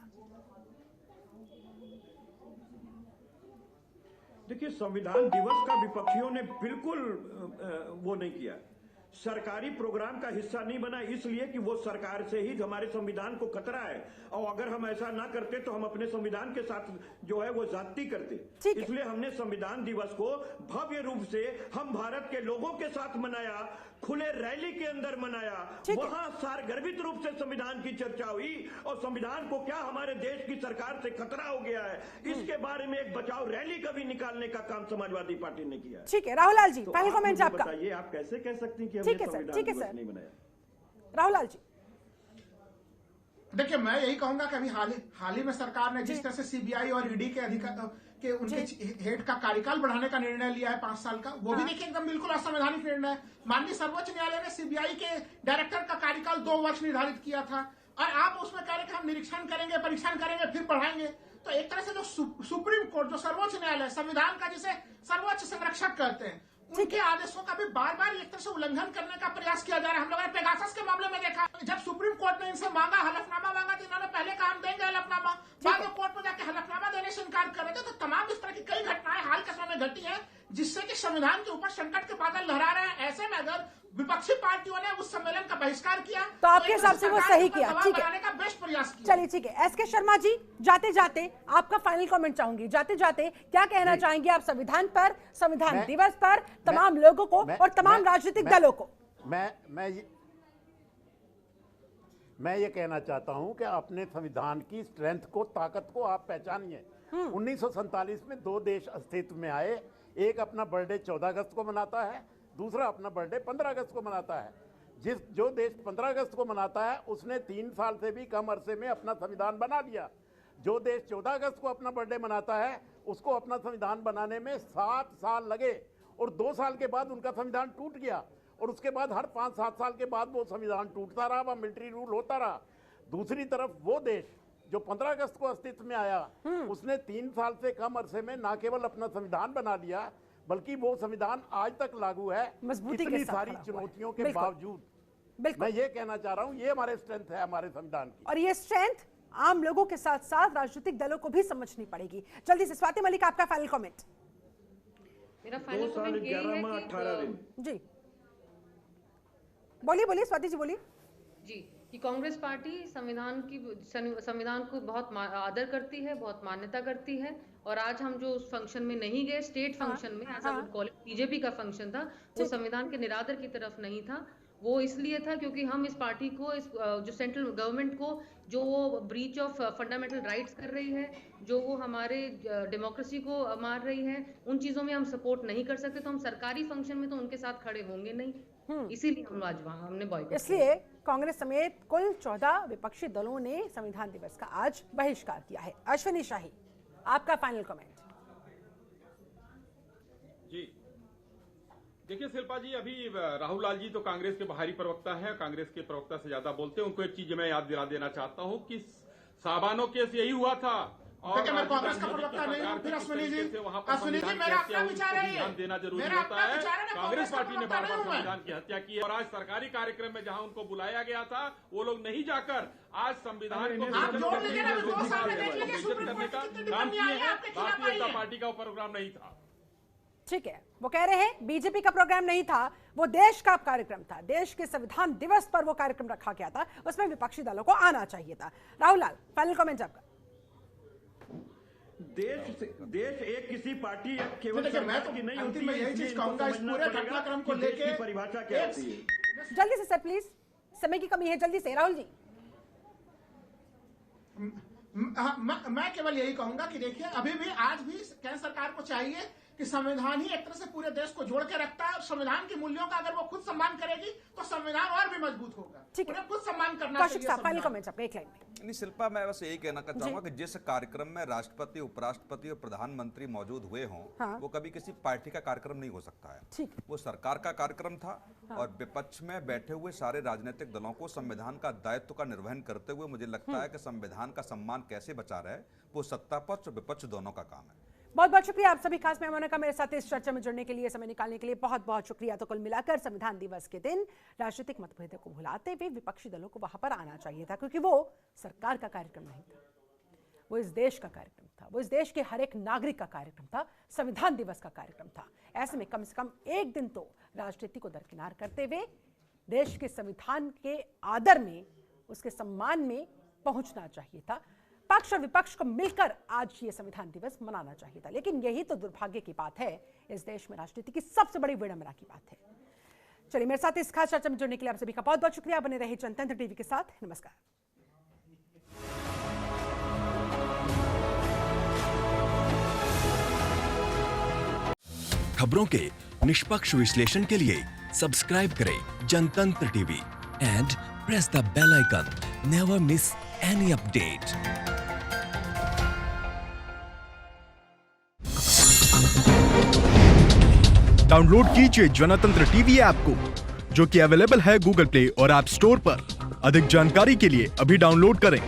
देखिए, संविधान दिवस का विपक्षियों ने बिल्कुल वो नहीं किया, सरकारी प्रोग्राम का हिस्सा नहीं बना, इसलिए कि वो सरकार से ही हमारे संविधान को खतरा है और अगर हम ऐसा ना करते तो हम अपने संविधान के साथ जो है वो जाति करते। इसलिए हमने संविधान दिवस को भव्य रूप से हम भारत के लोगों के साथ मनाया, खुले रैली के अंदर मनाया, वहां सारगर्भित रूप से संविधान की चर्चा हुई और संविधान को क्या हमारे देश की सरकार से खतरा हो गया है इसके बारे में एक बचाव रैली कभी निकालने का काम समाजवादी पार्टी ने किया। ठीक है, राहुल लाल जी तो फाइनल कमेंट आपका। बताइए, आप कैसे कह सकती हैं कि ठीक है सर, नहीं बनाया? राहुल लाल जी देखिए, मैं यही कहूंगा कि अभी हाल ही में सरकार ने जिस तरह से सीबीआई और ईडी के अधिकारी के उनके हेड का कार्यकाल बढ़ाने का निर्णय लिया है 5 साल का, वो भी देखिए एकदम बिल्कुल असंवैधानिक निर्णय है। माननीय सर्वोच्च न्यायालय ने सीबीआई के डायरेक्टर का कार्यकाल 2 वर्ष निर्धारित किया था और आप उसमें कह रहे कि हम निरीक्षण करेंगे, परीक्षण करेंगे, फिर बढ़ाएंगे। तो एक तरह से जो सुप्रीम कोर्ट, जो सर्वोच्च न्यायालय, संविधान का जिसे सर्वोच्च संरक्षक कहते हैं, उनके आदेशों का भी बार बार एक तरह से उल्लंघन करने का प्रयास किया जा रहा है। हम लोगों ने पेगासस के मामले में देखा, जब सुप्रीम कोर्ट ने इनसे मांगा, हलफनामा मांगा, तो इन्होंने पहले कहा हम देंगे हलफनामा, बाद में कोर्ट में जाके हलफनामा देने से इनकार कर रहे थे। तो तमाम इस तरह की कई घटनाएं हाल के समय में घटी हैं जिससे कि संविधान के ऊपर संकट के बादल लहरा रहे हैं। ऐसे में अगर विपक्षी पार्टियों ने उस सम्मेलन का बहिष्कार किया तो आपके हिसाब से वो सही किया, ठीक है, का बेस्ट प्रयास किया। चलिए ठीक है। एसके शर्मा जी, जाते जाते आपका फाइनल कमेंट चाहूंगी, जाते जाते क्या कहना चाहेंगे आप संविधान पर, संविधान दिवस पर, तमाम लोगों को और तमाम राजनीतिक दलों को? मैं ये कहना चाहता हूं कि अपने संविधान की स्ट्रेंथ को, ताकत को आप पहचानिए। 1947 में 2 देश अस्तित्व में आए, एक अपना बर्थडे 14 अगस्त को मनाता है, दूसरा अपना बर्थडे 15 अगस्त को मनाता है। जो देश 15 अगस्त को मनाता है उसने 3 साल से भी कम अरसे में अपना संविधान बना लिया। जो देश 14 अगस्त को अपना बर्थडे मनाता है उसको अपना संविधान बनाने में 7 साल लगे और 2 साल के बाद उनका संविधान टूट गया और उसके बाद हर 5-7 साल के बाद वो संविधान टूटता रहा, वह मिलिट्री रूल होता रहा। दूसरी तरफ वो देश जो 15 अगस्त को अस्तित्व में आया उसने 3 साल से कम अरसे में न केवल अपना संविधान बना लिया बल्कि वो संविधान आज तक लागू है, इतनी सारी चुनौतियों के बावजूद। मैं ये कहना चाह रहा हूँ, ये हमारे स्ट्रेंथ है हमारे संविधान की, और ये स्ट्रेंथ आम लोगों के साथ साथ राजनीतिक दलों को भी समझनी पड़ेगी। जल्दी से स्वाति मलिक, आपका फाइनल कमेंट। मेरा फाइनल कमेंट यही है कि 18 दिन जी बोलिए स्वाति जी, बोलिए जी, कि कांग्रेस पार्टी संविधान को बहुत आदर करती है, बहुत मान्यता करती है। और आज हम जो उस फंक्शन में नहीं गए, स्टेट फंक्शन में, as I would call it, BJP का फंक्शन था, वो संविधान के निरादर की तरफ नहीं था। वो इसलिए था क्योंकि हम इस पार्टी को, इस जो सेंट्रल गवर्नमेंट को जो वो ब्रीच ऑफ फंडामेंटल राइट्स कर रही है, जो वो हमारे डेमोक्रेसी को मार रही है, उन चीजों में हम सपोर्ट नहीं कर सकते। तो हम सरकारी फंक्शन में तो उनके साथ खड़े होंगे नहीं, इसीलिए हम आज वहां हमने बॉयकॉट। इसलिए कांग्रेस समेत कुल 14 विपक्षी दलों ने संविधान दिवस का आज बहिष्कार किया है। अश्विनी शाही, आपका फाइनल कमेंट। जी देखिए शिल्पा जी, अभी राहुल लाल जी तो कांग्रेस के बाहरी प्रवक्ता हैं, कांग्रेस के प्रवक्ता से ज्यादा बोलते हैं। उनको एक चीज मैं याद दिला देना चाहता हूं कि साबानो केस यही हुआ था और मैं कांग्रेस का प्रवक्ता नहीं हूं। फिर अश्विनी जी मेरा अपना विचार है, ध्यान देना जरूरी होता है। कांग्रेस पार्टी ने बार बार संविधान की हत्या की है और आज सरकारी कार्यक्रम में जहां उनको बुलाया गया था वो लोग नहीं जाकर आज संविधान को करने का काम किए हैं। भारतीय जनता पार्टी का वो प्रोग्राम नहीं था। ठीक है, वो कह रहे हैं बीजेपी का प्रोग्राम नहीं था, वो देश का कार्यक्रम था। देश के संविधान दिवस पर वो कार्यक्रम रखा गया था, उसमें विपक्षी दलों को आना चाहिए था। राहुल लाल, फाइनल कमेंट आपका। देश एक किसी पार्टी या केवल मैं तो नहीं होती, मैं यही चीज कहूंगा इस पूरे घटनाक्रम को लेकर परिभाषा क्या होती है। जल्दी से सर प्लीज, समय की कमी है, जल्दी से राहुल जी। मैं केवल यही कहूंगा कि देखिए अभी भी आज भी केंद्र सरकार को चाहिए कि संविधान ही एक तरह से पूरे देश को जोड़ के रखता है और संविधान के मूल्यों का अगर वो खुद सम्मान करेगी तो संविधान और भी मजबूत होगा। उन्हें खुद सम्मान करना चाहिए। फाइनल कमेंट आपका एक लाइन में। नहीं शिल्पा, मैं बस यही कहना चाहूंगा कि जिस कार्यक्रम में राष्ट्रपति, उपराष्ट्रपति और प्रधानमंत्री मौजूद हुए हों, वो कभी किसी पार्टी का कार्यक्रम नहीं हो सकता है। वो सरकार का कार्यक्रम था और विपक्ष में बैठे हुए सारे राजनीतिक दलों को संविधान का दायित्व का निर्वहन करते हुए मुझे लगता है कि संविधान का सम्मान कैसे बचा रहे, वो सत्ता पक्ष और विपक्ष दोनों का काम है। बहुत बहुत शुक्रिया आप सभी खास मेहमानों का मेरे साथ इस चर्चा में जुड़ने के लिए, समय निकालने के लिए बहुत बहुत शुक्रिया। तो कुल मिलाकर संविधान दिवस के दिन राजनीतिक मतभेदों को भुलाते हुए विपक्षी दलों को वहां पर आना चाहिए था, क्योंकि वो सरकार का कार्यक्रम नहीं था, वो इस देश का कार्यक्रम था, वो इस देश के हर एक नागरिक का कार्यक्रम था, संविधान दिवस का कार्यक्रम था। ऐसे में कम से कम एक दिन तो राजनीति को दरकिनार करते हुए देश के संविधान के आदर में, उसके सम्मान में पहुंचना चाहिए था। पक्ष और विपक्ष को मिलकर आज ये संविधान दिवस मनाना चाहिए था। लेकिन यही तो दुर्भाग्य की बात है, इस देश में राजनीति की सबसे बड़ी विडंबना की बात है। चलिए, मेरे साथ इस खास चर्चा में जुड़ने के लिए आप सभी का बहुत बहुत शुक्रिया। बने रहे जनतंत्र टीवी के साथ। नमस्कार। खबरों के निष्पक्ष विश्लेषण के लिए सब्सक्राइब करें Jantantra TV and press the bell icon. Never miss any update. Download कीजिए जनतंत्र टीवी ऐप को, जो कि अवेलेबल है गूगल प्ले और ऐप स्टोर पर। अधिक जानकारी के लिए अभी डाउनलोड करें।